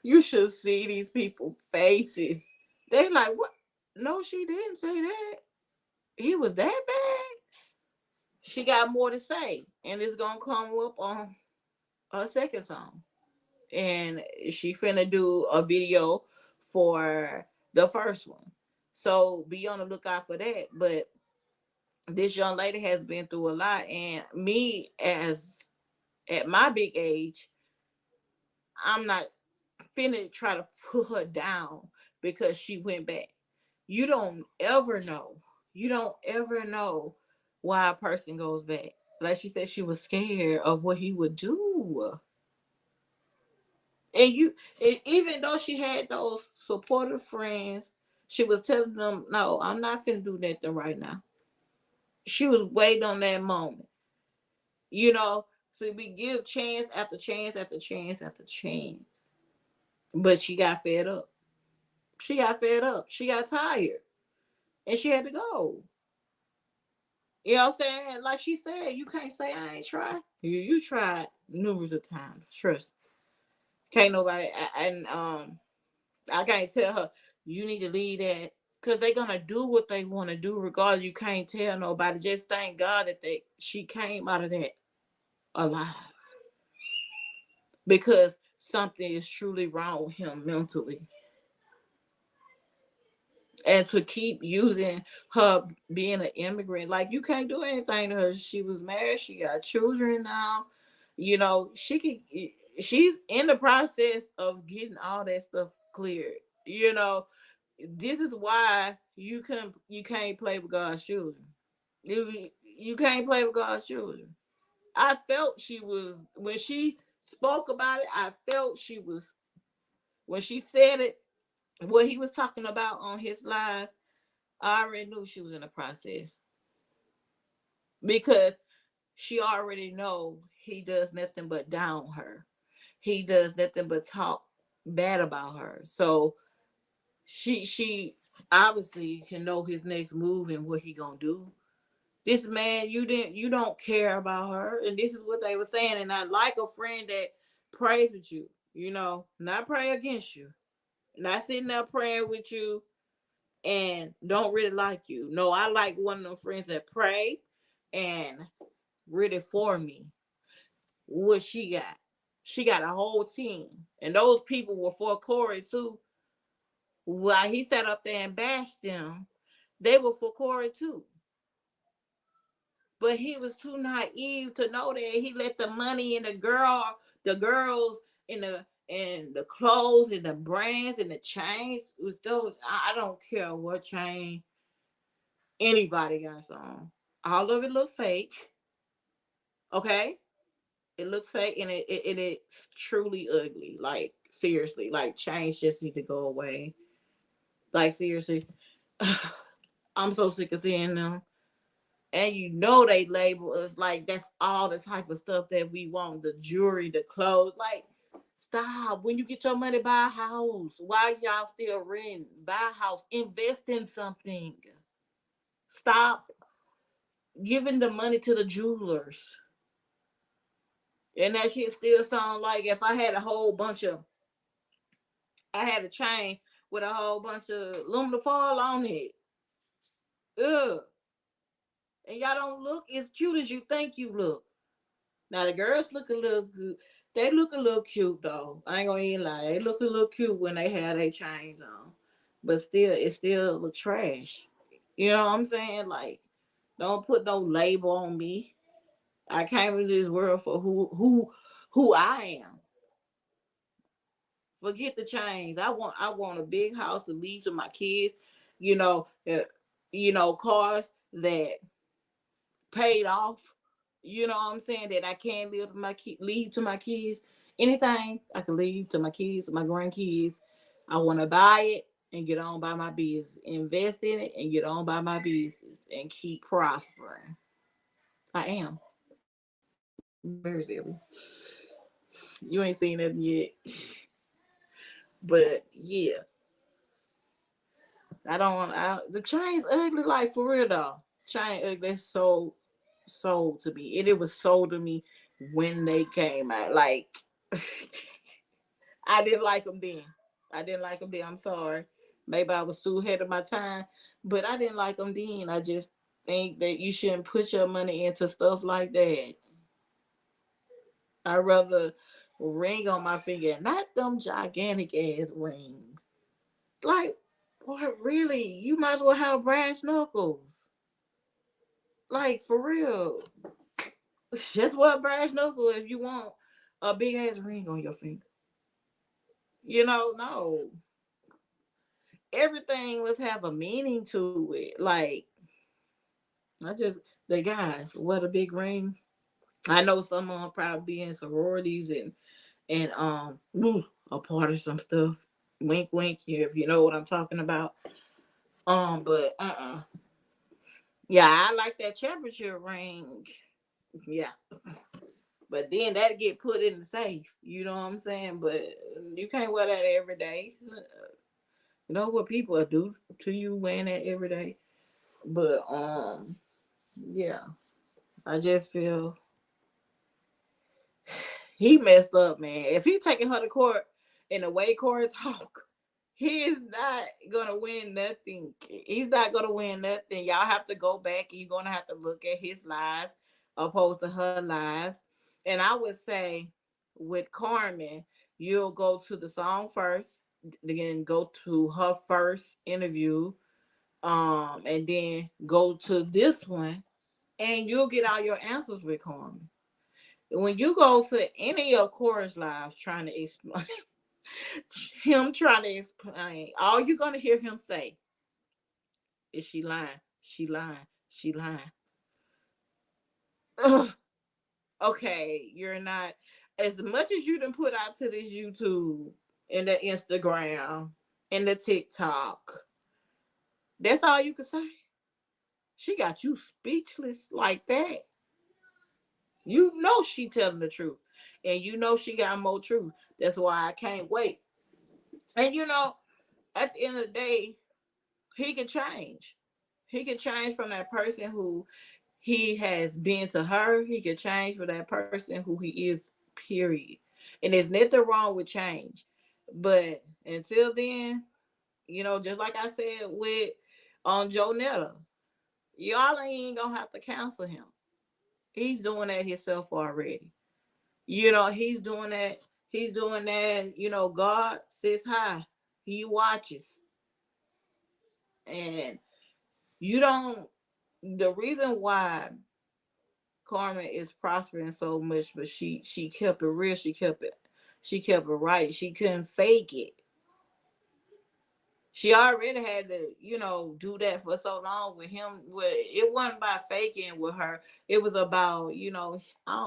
You should see these people faces. They like, what? No, she didn't say that. He was that bad. She got more to say, and it's gonna come up on her second song. And she finna do a video for the first one. So be on the lookout for that. But this young lady has been through a lot, and me as at my big age, I'm not finna try to put her down because she went back. You don't ever know. You don't ever know why a person goes back. Like she said, she was scared of what he would do. And even though she had those supportive friends, she was telling them, "No, I'm not finna do nothing right now." She was waiting on that moment, you know. So we give chance after chance after chance after chance, but she got fed up. She got fed up. She got tired, and she had to go. You know what I'm saying? Like she said, you can't say I ain't tried. You tried numerous of times. Trust. Can't nobody. And I can't tell her you need to leave that because they're gonna do what they want to do regardless. You can't tell nobody. Just thank God that she came out of that alive because something is truly wrong with him mentally. And to keep using her being an immigrant, like you can't do anything to her. She was married, she got children now. You know, she's in the process of getting all that stuff cleared. You know, this is why you can't play with God's children. You can't play with God's children. I felt she was when she spoke about it. I felt she was when she said it. What he was talking about on his live, I already knew she was in the process because she already know he does nothing but down her. He does nothing but talk bad about her. So she obviously can know his next move and what he gonna do. This man, you don't care about her, and this is what they were saying. And I like a friend that prays with you, not pray against you, not sitting there praying with you and don't really like you. No, I like one of them friends that pray and really for me. What she got? She got a whole team, and those people were for Corey too. While he sat up there and bashed them, they were for Corey too. But he was too naive to know that he let the money and the girls, and the clothes and the brands and the chains was those. I don't care what chain anybody got on. All of it look fake. Okay, it looks fake and it's truly ugly. Like seriously, like chains just need to go away. Like seriously, I'm so sick of seeing them. And they label us like that's all the type of stuff that we want, the jewelry, the clothes. Like, stop. When you get your money, buy a house. Why y'all still renting? Buy a house. Invest in something. Stop giving the money to the jewelers. And that shit still sound like if I had I had a chain with a whole bunch of aluminum foil on it. Ugh. And y'all don't look as cute as you think you look. Now the girls look a little good. They look a little cute though. I ain't gonna even lie. They look a little cute when they have their chains on. But still, it still look trash. You know what I'm saying? Like, don't put no label on me. I came into this world for who I am. Forget the chains. I want a big house to leave to my kids. You know, cars that paid off. You know what I'm saying? That I can leave to my kids. Anything I can leave to my kids, my grandkids. I want to buy it and get on by my business. Invest in it and get on by my business and keep prospering. I am very silly. You ain't seen it yet, but yeah, I don't want. The chain's ugly, like for real though. Chain ugly. That's so sold to me, and it was sold to me when they came out. Like I didn't like them then. I didn't like them then. I'm sorry. Maybe I was too ahead of my time, but I didn't like them then. I just think that you shouldn't put your money into stuff like that. I'd rather ring on my finger, not them gigantic ass rings. Like, what really? You might as well have brass knuckles. Like, for real. Just what brass knuckle if you want a big ass ring on your finger. No. Everything must have a meaning to it. Like, I just, the guys, what a big ring. I know some of them probably be in sororities and a part of some stuff. Wink, wink. If you know what I'm talking about. But yeah, I like that championship ring. Yeah, but then that get put in the safe. You know what I'm saying? But you can't wear that every day. You know what people do to you wearing that every day. But yeah, I just feel he messed up, man. If he taking her to court in the way Corey talk, he is not gonna win nothing. He's not gonna win nothing. Y'all have to go back and you're gonna have to look at his lives opposed to her lives. And I would say with Carmen, you'll go to the song first, then go to her first interview, and then go to this one, and you'll get all your answers with Carmen. When you go to any of Cora's lives trying to explain him trying to explain, all you're gonna hear him say is she lying, she lying, she lying. Ugh. Okay, you're not as much as you done put out to this YouTube and the Instagram and the TikTok. That's all you can say. She got you speechless like that. You know she telling the truth, and you know she got more truth. That's why I can't wait. And at the end of the day, he can change. He can change from that person who he has been to her. He can change for that person who he is, period. And there's nothing wrong with change. But until then, just like I said with on Joe Netta, y'all ain't gonna have to counsel him. He's doing that himself already. He's doing that. He's doing that. God sits high. He watches. And you don't the reason why Carmen is prospering so much, but she kept it real, she kept it right. She couldn't fake it. She already had to, do that for so long with him. Where it wasn't about faking with her. It was about,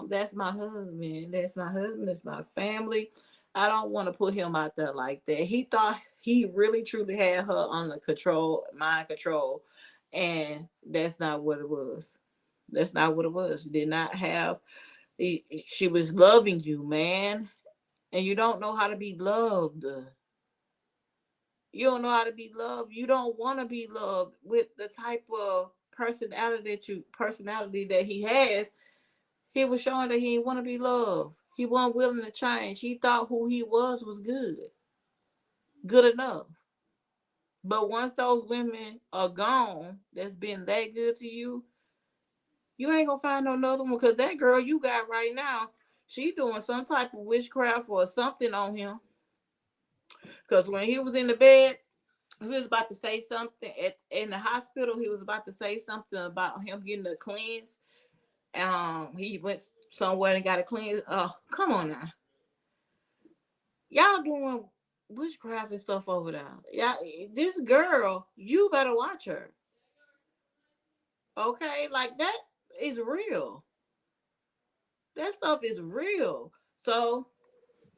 that's my husband. That's my husband. That's my family. I don't want to put him out there like that. He thought he really truly had her under control, mind control, and that's not what it was. That's not what it was. She did not have. She was loving you, man, and you don't know how to be loved. You don't know how to be loved. You don't want to be loved with the type of personality that he has. He was showing that he didn't want to be loved. He wasn't willing to change. He thought who he was good enough. But once those women are gone, that's been that good to you, you ain't gonna find no another one because that girl you got right now, she doing some type of witchcraft or something on him. Because when he was in the bed, he was about to say something in the hospital. He was about to say something about him getting a cleanse. He went somewhere and got a cleanse. Oh, come on now, y'all doing witchcraft and stuff over there. Yeah, this girl, you better watch her. Okay, like that is real. That stuff is real. So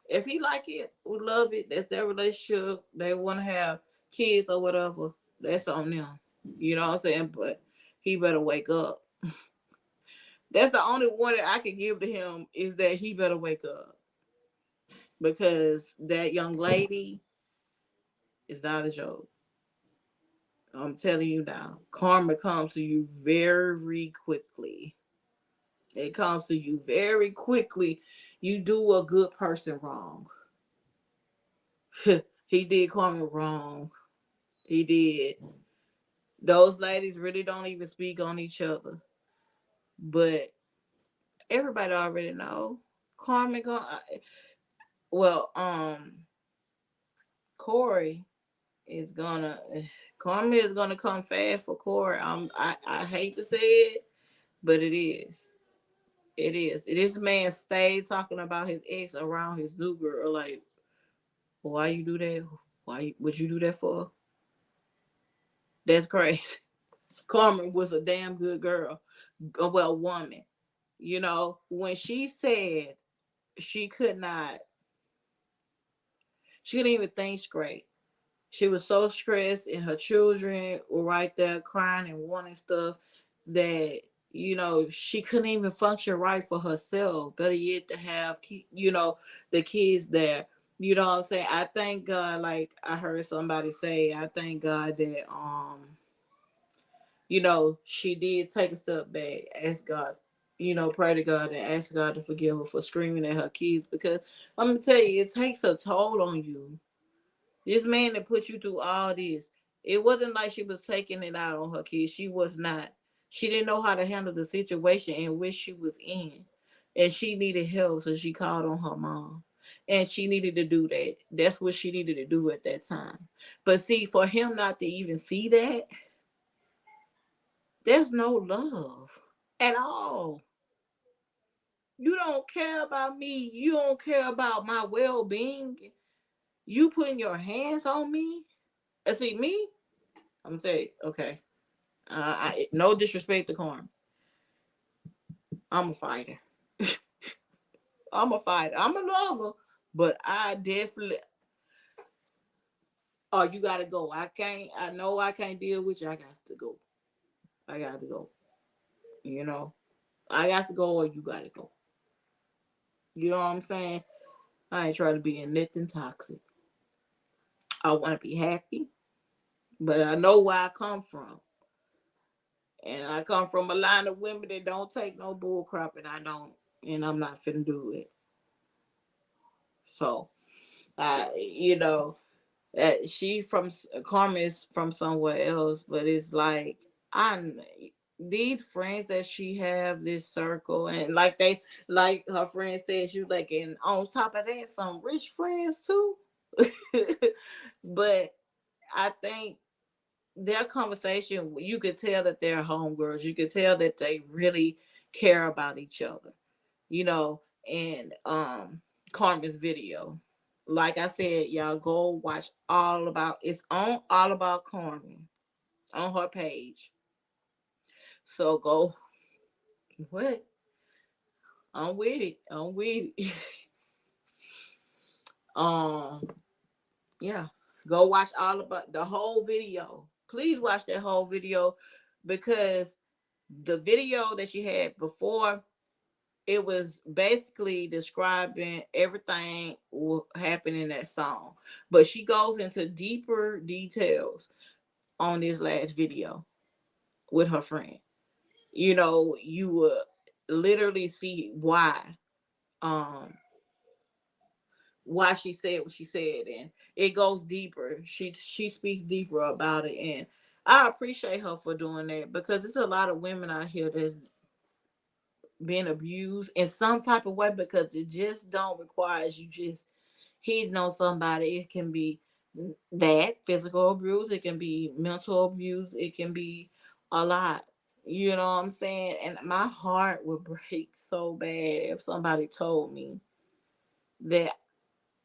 if he like it, we love it. That's their relationship. They want to have kids or whatever. That's on them. You know what I'm saying? But he better wake up. That's the only one that I can give to him is that he better wake up because that young lady is not a joke. I'm telling you now, karma comes to you very quickly. It comes to you very quickly. You do a good person wrong. He did karma wrong. He did. Those ladies really don't even speak on each other. But everybody already know. Carmen go well, Corey is gonna Carmen is gonna come fast for Corey. I hate to say it, but it is. It is. This man stayed talking about his ex around his new girl. Like, why you do that? Why would you do that for? That's crazy. Carmen was a damn good girl. Well, woman. When she said she could not She couldn't even think straight. She was so stressed, and her children were right there crying and wanting stuff that she couldn't even function right for herself. Better yet, to have the kids there. You know what I'm saying? I thank God. Like I heard somebody say, I thank God that she did take a step back, ask God, pray to God and ask God to forgive her for screaming at her kids, because I'm gonna tell you, it takes a toll on you. This man that put you through all this, it wasn't like she was taking it out on her kids. She was not. She didn't know how to handle the situation in which she was in. And she needed help, so she called on her mom. And she needed to do that. That's what she needed to do at that time. But see, for him not to even see that, there's no love at all. You don't care about me. You don't care about my well being. You putting your hands on me. And see, me, I'm gonna say, okay. No disrespect to Carmen. I'm a fighter. I'm a fighter. I'm a lover, but I definitely. Oh, you gotta go. I can't. I know I can't deal with you. I got to go. I got to go. You know, I got to go, or you gotta go. You know what I'm saying? I ain't trying to be in nothing toxic. I want to be happy, but I know where I come from. And I come from a line of women that don't take no bull crap, and I don't, and I'm not finna do it. So, you know, she from Carmen is from somewhere else, but it's like I these friends that she have this circle, and like her friend said, she was like, and on top of that, some rich friends too. But I think their conversation, you could tell that they're homegirls. You could tell that they really care about each other, you know. And Carmen's video, like I said, y'all go watch all about it's on all about Carmen on her page. So go what? I'm with it. I'm with it. um yeah. Go watch all about the whole video. Please watch that whole video, because the video that she had before, it was basically describing everything what happened in that song, but she goes into deeper details on this last video with her friend. You will literally see um why she said what she said, and it goes deeper. She speaks deeper about it, and I appreciate her for doing that, because it's a lot of women out here that's being abused in some type of way, because it just don't require you just hitting on somebody. It can be that physical abuse, it can be mental abuse, it can be a lot. You know what I'm saying? And my heart would break so bad if somebody told me that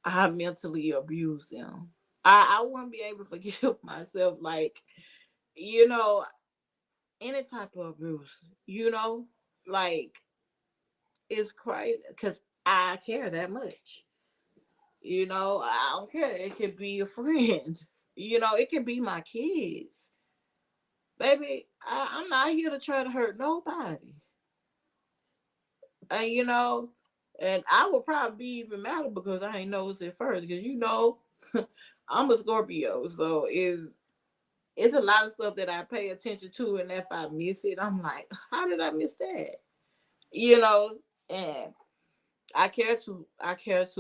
I mentally abused them. I wouldn't be able to forgive myself. Like, you know, any type of abuse, like, it's crazy because I care that much. I don't care. It could be a friend. It could be my kids. Baby, I'm not here to try to hurt nobody. And and I would probably be even madder because I ain't noticed it first. Because I'm a Scorpio, so it's a lot of stuff that I pay attention to, and if I miss it, I'm like, how did I miss that? You know, and I care too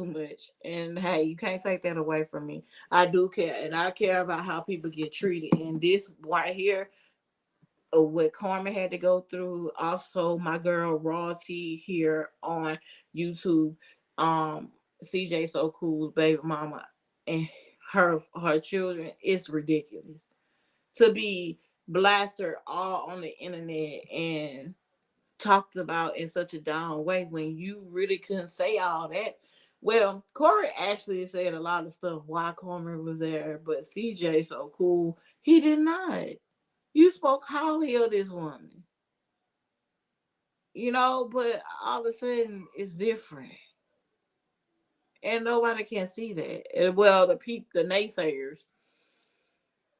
much. And hey, you can't take that away from me. I do care, and I care about how people get treated. And this right here, what Carmen had to go through. Also, my girl Royalty here on YouTube, um, CJ So Cool, baby mama, and her children. It's ridiculous to be blasted all on the internet and talked about in such a down way when you really couldn't say all that. Well, Corey actually said a lot of stuff why Carmen was there, but CJ So Cool, he did not. You spoke highly of this woman, but all of a sudden it's different. and nobody can see that. Well, the naysayers,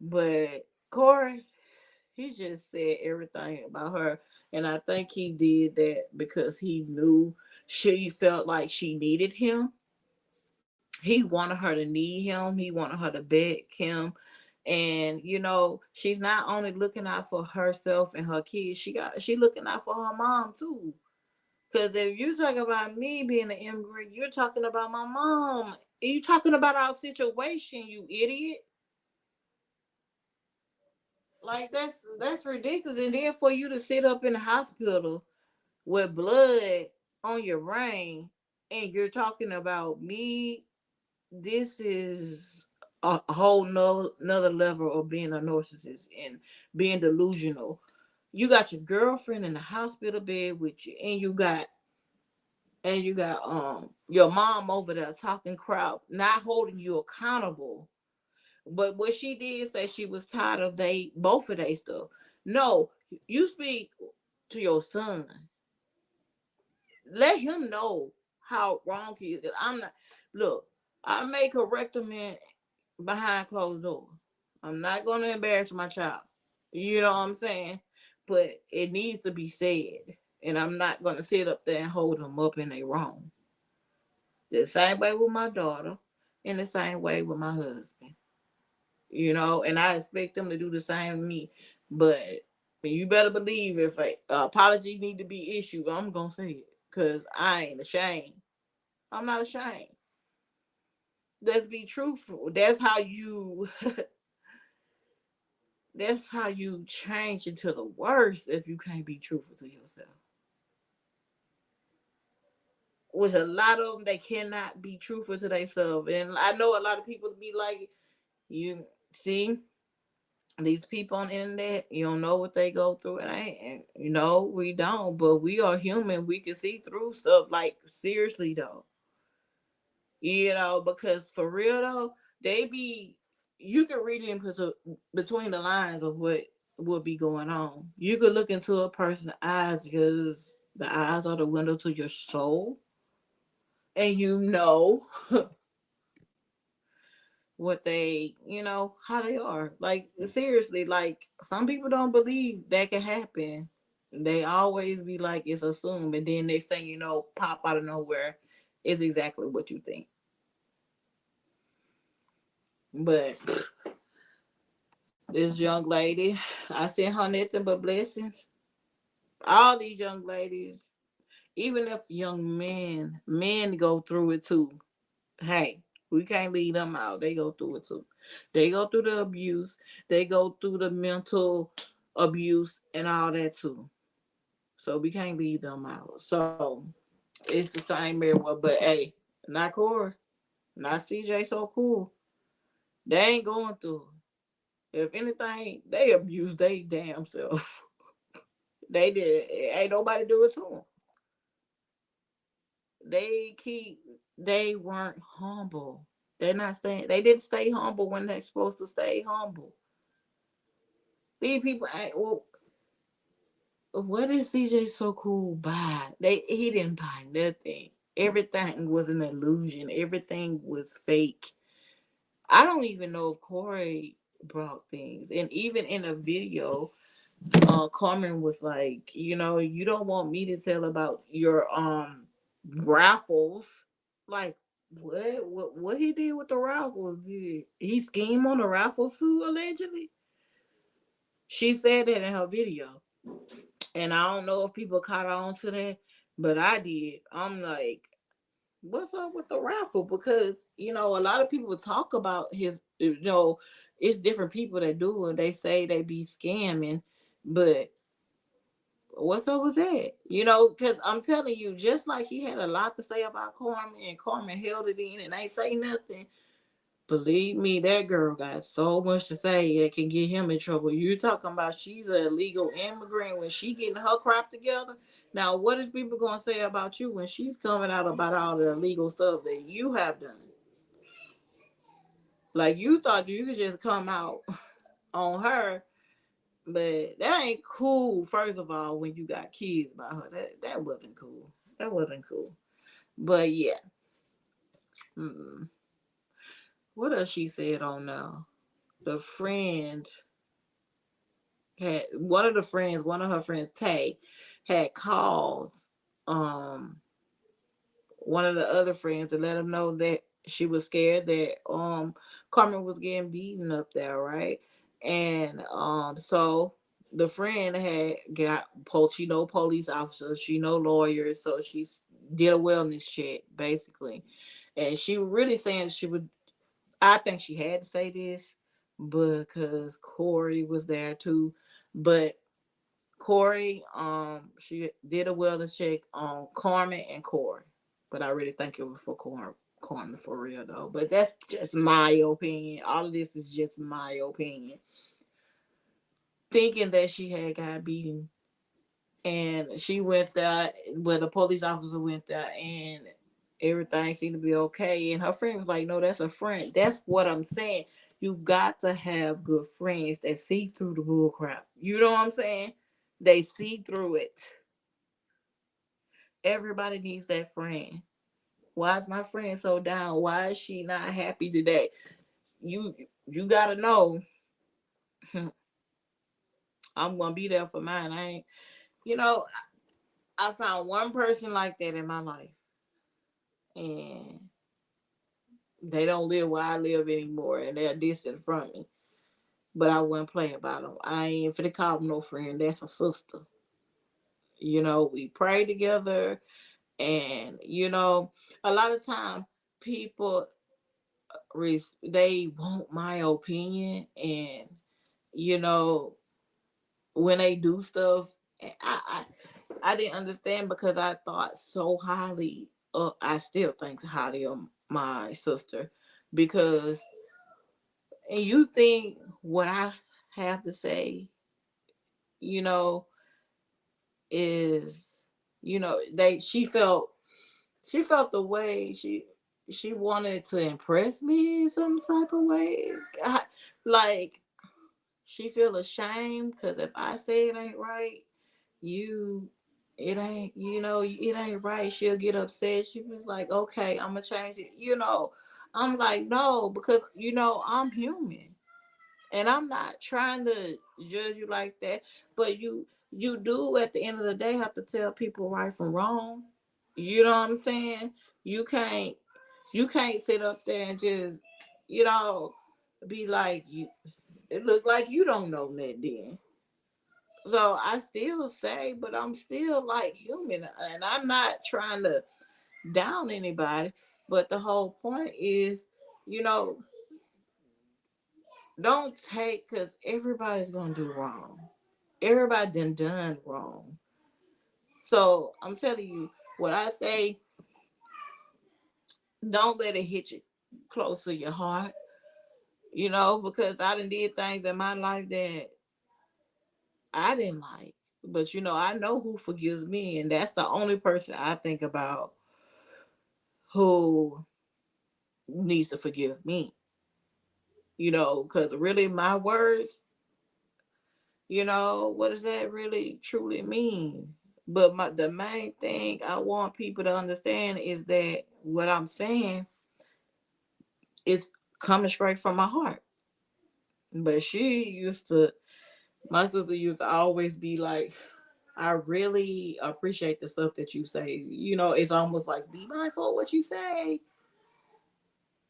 but Corey, he just said everything about her, and I think he did that because he knew she felt like she needed him. He wanted her to need him. He wanted her to beg him, and she's not only looking out for herself and her kids. She looking out for her mom too. Because if you talk about me being an immigrant, you're talking about my mom. You talking about our situation, you idiot. Like that's ridiculous. And then for you to sit up in the hospital with blood on your brain and you're talking about me, this is a whole another level of being a narcissist and being delusional. You got your girlfriend in the hospital bed with you, and you got your mom over there talking crap, not holding you accountable. But what she did say she was tired of they both of they stuff. No, you speak to your son. Let him know how wrong he is. I'm not look, I may correct him behind closed doors. I'm not gonna embarrass my child. You know what I'm saying? But it needs to be said. And I'm not gonna sit up there and hold them up in a wrong. The same way with my daughter, and the same way with my husband. And I expect them to do the same with me. But you better believe if a apology need to be issued, I'm gonna say it because I ain't ashamed. I'm not ashamed. Let's be truthful. That's how you change into the worst if you can't be truthful to yourself. With a lot of them, they cannot be truthful to themselves, and I know a lot of people be like, "You see, these people on the internet, you don't know what they go through." And we don't, but we are human. We can see through stuff. Like seriously though, because for real though, they be you can read in between the lines of what would be going on. You could look into a person's eyes because the eyes are the window to your soul, and what they, how they are. Like seriously, like some people don't believe that can happen. They always be like it's assumed, and then next thing you know, pop out of nowhere is exactly what you think. But this young lady, I sent her nothing but blessings. All these young ladies, even if young men go through it too. Hey, we can't leave them out. They go through it too. They go through the abuse. They go through the mental abuse and all that too. So we can't leave them out. So it's the same everywhere. But hey, not Corey, not CJ. So cool. They ain't going through it. If anything, they abuse they damn self. They did. Ain't nobody do it to them. They keep. They weren't humble. They're not staying. They didn't stay humble when they're supposed to stay humble. These people ain't. Well, what is CJ so cool buy? He didn't buy nothing. Everything was an illusion. Everything was fake. I don't even know if Corey brought things. And even in a video, Carmen was like, you don't want me to tell about your raffles. Like what he did with the raffles? Did he scheme on the raffles too, allegedly? She said that in her video. And I don't know if people caught on to that, but I did. I'm like, what's up with the raffle? Because, a lot of people talk about it's different people that do it. They say they be scamming, but what's up with that? Because I'm telling you, just like he had a lot to say about Carmen and Carmen held it in and ain't say nothing. Believe me, that girl got so much to say that can get him in trouble. You talking about she's an illegal immigrant when she getting her crap together. Now, what is people gonna say about you when she's coming out about all the illegal stuff that you have done? Like you thought you could just come out on her, but that ain't cool. First of all, when you got kids by her, that wasn't cool. That wasn't cool. But yeah, Mm, what else she said on now? The friend had one of her friends, Tay, had called um one of the other friends to let him know that she was scared that Carmen was getting beaten up there, right? And so the friend had got she know police officers, she know lawyers, so she did a wellness check basically. And she really saying she would, I think she had to say this because Corey was there too. But Corey, she did a wellness check on Carmen and Corey, but I really think it was for Carmen for real though. But that's just my opinion. All of this is just my opinion. Thinking that she had got beaten, and she went there, well, the police officer went there, and everything seemed to be okay. And her friend was like, "No, that's a friend." That's what I'm saying. You got to have good friends that see through the bull crap. You know what I'm saying? They see through it. Everybody needs that friend. Why is my friend so down? Why is she not happy today? You you gotta know I'm gonna be there for mine. I ain't, you know, I found one person like that in my life, and they don't live where I live anymore, and they're distant from me. But I wouldn't play about them. I ain't finna call them no friend. That's a sister. We pray together, and a lot of time people they want my opinion, and you know when they do stuff, I didn't understand because I thought so highly. I still think highly of my sister because, and you think what I have to say, you know, is they she felt the way she wanted to impress me in some type of way. Like she feel ashamed because if I say it ain't right, you it ain't right. She'll get upset. She was like, okay, I'm gonna change it. I'm like, no, because I'm human, and I'm not trying to judge you like that. But you do at the end of the day have to tell people right from wrong. You know what I'm saying? You can't you can't sit up there and just you know be like you. It look like you don't know that then. So I still say, but I'm still like human, and I'm not trying to down anybody. But the whole point is, you know, don't take because everybody's gonna do wrong. Everybody done wrong. So I'm telling you, what I say, don't let it hit you close to your heart. Because I done did things in my life that I didn't like. But I know who forgives me, and that's the only person I think about who needs to forgive me. Because really my words, what does that really truly mean? But the main thing I want people to understand is that what I'm saying is coming straight from my heart. But my sister used to always be like, I really appreciate the stuff that you say. It's almost like be mindful of what you say.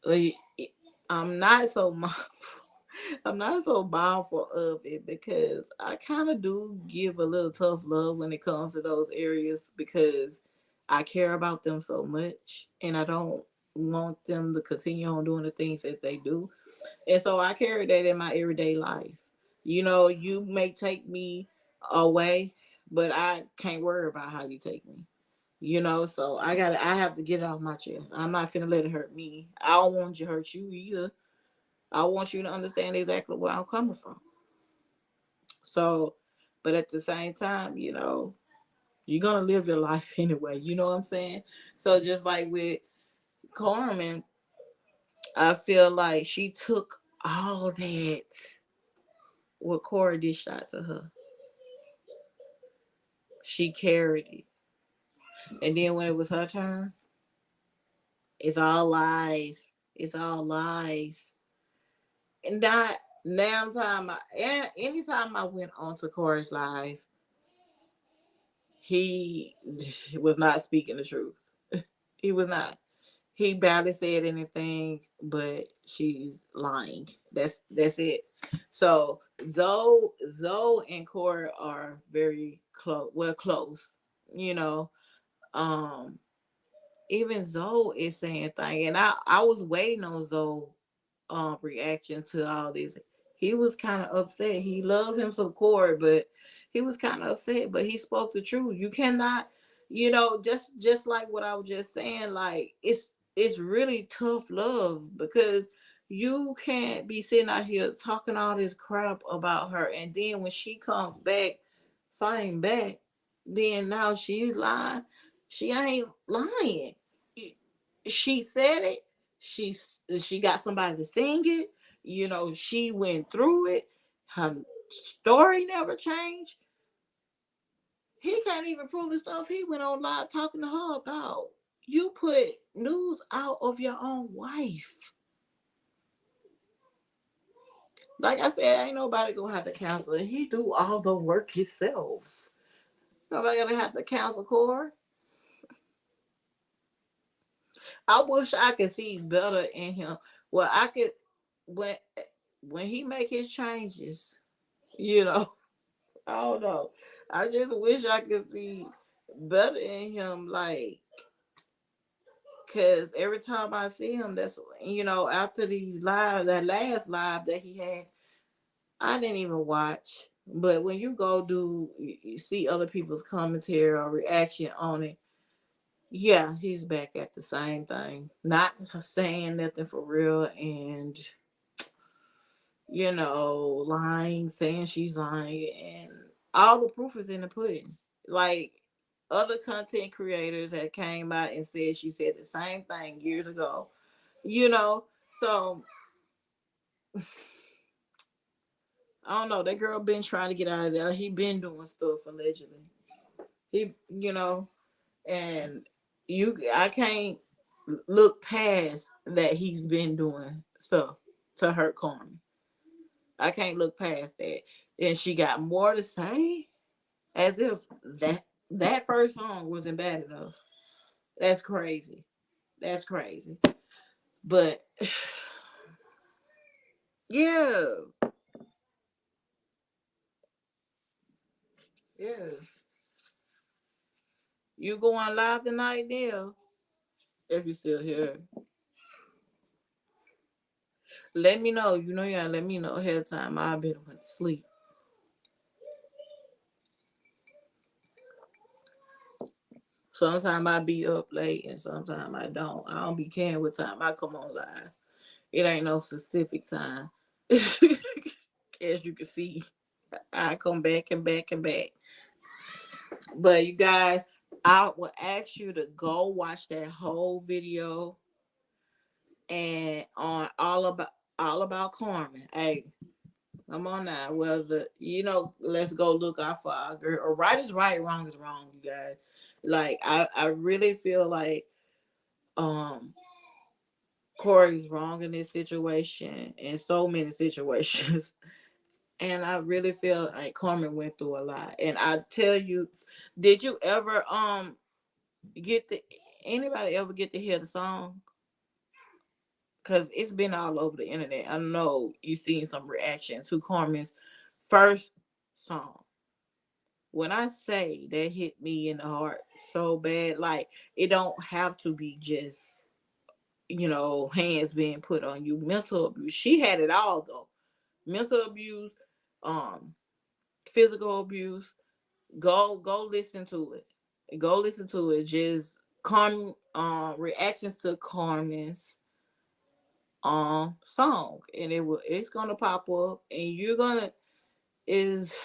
Like, I'm not so mindful. I'm not so mindful of it because I kind of do give a little tough love when it comes to those areas because I care about them so much and I don't want them to continue on doing the things that they do. And so I carry that in my everyday life. You may take me away, but I can't worry about how you take me. So I have to get it off my chest. I'm not finna let it hurt me. I don't want you to hurt you either. I want you to understand exactly where I'm coming from. So, but at the same time, you're gonna live your life anyway. You know what I'm saying? So just like with Carmen, I feel like she took all that what Corey dished out to her. She carried it. And then when it was her turn, It's all lies. It's all lies. And that now time, anytime I went on to Corey's live, he was not speaking the truth. He was not. He barely said anything, but she's lying. That's it. So Zoe and Corey are very close. Well, close. You know, um, even Zoe is saying thing, and I was waiting on Zoe reaction to all this. He was kind of upset. He loved him some Corey, but he was kind of upset. But he spoke the truth. You cannot, just like what I was just saying. Like it's really tough love because you can't be sitting out here talking all this crap about her, and then when she comes back, fighting back, then now she's lying. She ain't lying. She said it. She got somebody to sing it. She went through it. Her story never changed. He can't even prove the stuff he went on live talking to her about. You put news out of your own wife. Like I said, ain't nobody gonna have to counsel. He do all the work himself. Nobody gonna have to counsel Corey. I wish I could see better in him. Well, I could when when he make his changes, you know. I don't know. I just wish I could see better in him, like, cause every time I see him, that's after these lives, that last live that he had, I didn't even watch. But when you go do, you see other people's commentary or reaction on it. Yeah, he's back at the same thing, not saying nothing for real, and lying, saying she's lying, and all the proof is in the pudding. Like other content creators that came out and said she said the same thing years ago, you know. So I don't know. That girl been trying to get out of there. He been doing stuff allegedly. And I can't look past that he's been doing stuff to hurt Carmen. I can't look past that. And she got more to say, as if that first song wasn't bad enough. That's crazy. That's crazy. But yeah, yes. You going live tonight, deal? If you're still here, let me know. You gotta let me know ahead of time. I've been went to sleep. Sometimes I be up late and sometimes I don't. I don't be caring what time I come on live. It ain't no specific time. As you can see, I come back and back and back. But you guys, I will ask you to go watch that whole video and on all about Carmen. Hey, come on now. Whether let's go look out for our girl. Or right is right, wrong is wrong, you guys. Like I really feel like um Corey's wrong in this situation in so many situations. And I really feel like Carmen went through a lot. And I tell you, did you ever get the anybody ever get to hear the song? Because it's been all over the internet. I know you seen some reaction to Carmen's first song. When I say that hit me in the heart so bad, like it don't have to be just hands being put on you. Mental abuse. She had it all though. Mental abuse, um, physical abuse. Go listen to it. Go listen to it. Just reactions to Carmen's song, and it's gonna pop up, and you're gonna is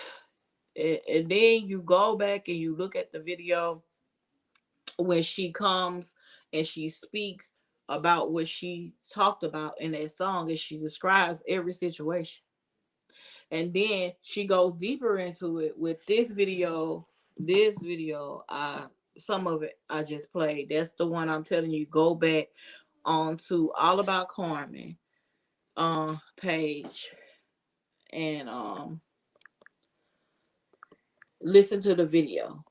and then you go back and you look at the video when she comes and she speaks about what she talked about in that song, and she describes every situation, and then she goes deeper into it with this video. Some of it I just played. That's the one I'm telling you, go back on to All About Carmen page, and listen to the video,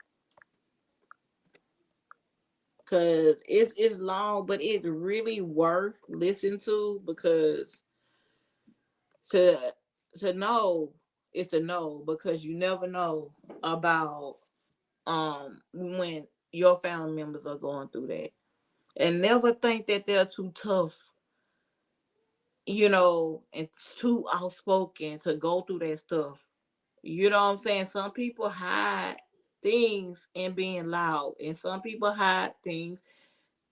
because it's long, but it's really worth listening to, because to to know, it's a know, because you never know about when your family members are going through that, and never think that they're too tough, and too outspoken to go through that stuff. You know what I'm saying? Some people hide things and being loud, and some people hide things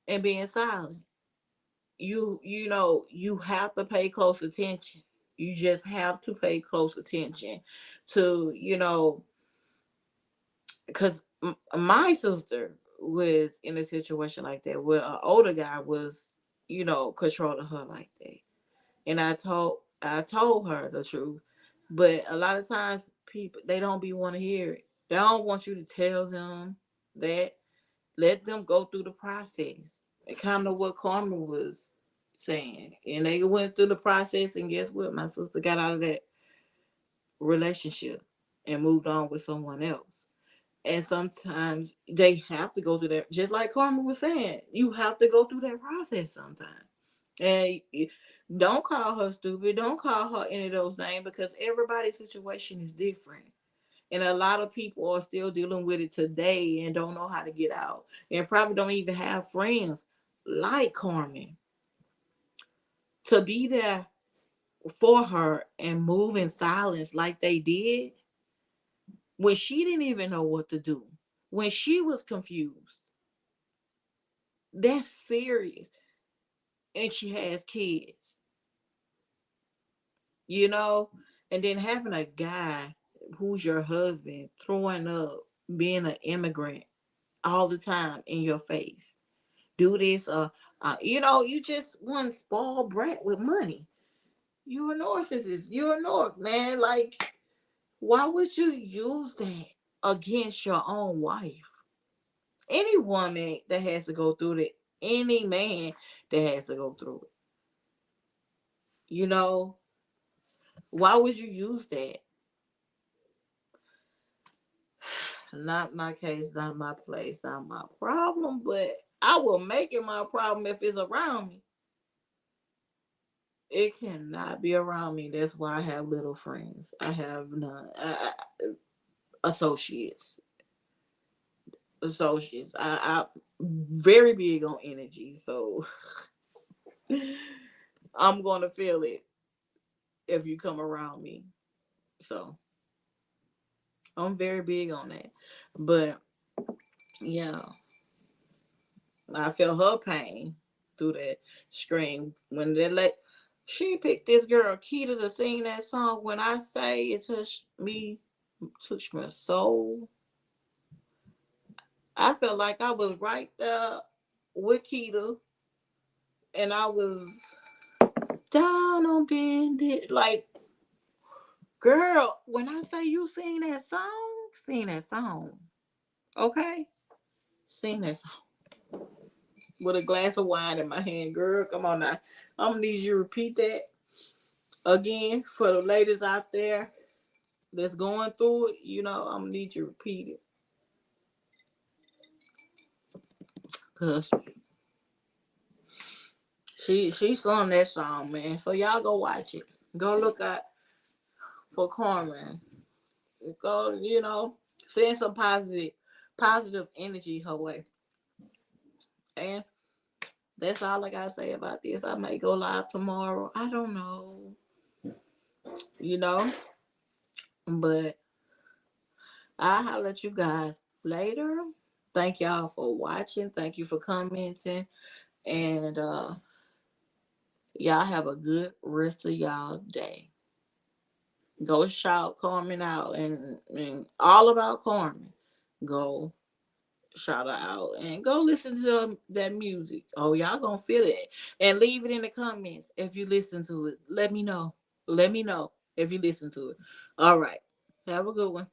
and being silent. You have to pay close attention. You just have to pay close attention to, because my sister was in a situation like that, where an older guy was, controlling her like that. And I told her the truth. But a lot of times people, they don't be want to hear it. They don't want you to tell them that. Let them go through the process. And kind of what Carmen was saying. And they went through the process, and guess what? My sister got out of that relationship and moved on with someone else. And sometimes they have to go through that, just like Carmen was saying. You have to go through that process sometimes. And don't call her stupid. Don't call her any of those names, because everybody's situation is different. And a lot of people are still dealing with it today and don't know how to get out. And probably don't even have friends like Carmen to be there for her and move in silence like they did, when she didn't even know what to do, when she was confused. That's serious. And she has kids, you know? And then having a guy who's your husband throwing up being an immigrant all the time in your face. Do this, you just one spoiled brat with money. You're a narcissist. You're a narc, man. Like, why would you use that against your own wife? Any woman that has to go through it, any man that has to go through it, you know, why would you use that? Not my case, not my place, not my problem, but I will make it my problem if it's around me. It cannot be around me. That's why I have little friends. I have none. Associates. Associates. I very big on energy, so I'm gonna feel it if you come around me. So I'm very big on that. But yeah, I felt her pain through that scream when they she picked this girl Keita to sing that song. When I say it touched my soul. I felt like I was right there with Keita, and I was down on bended. Like, girl, when I say you sing that song, okay? Sing that song with a glass of wine in my hand, girl. Come on now, I'm gonna need you to repeat that again for the ladies out there that's going through it. I'm gonna need you to repeat it, cause she sung that song, man. So y'all go watch it. Go look at for Carmen. Go, send some positive energy her way. And that's all I gotta say about this. I may go live tomorrow. I don't know, you know, but I'll holler at you guys later. Thank y'all for watching. Thank you for commenting. And y'all have a good rest of y'all day. Go shout Carmen out, and all about Carmen. Go shout her out and go listen to that music. Oh, y'all gonna feel it. And leave it in the comments if you listen to it. Let me know. Let me know if you listen to it. All right. Have a good one.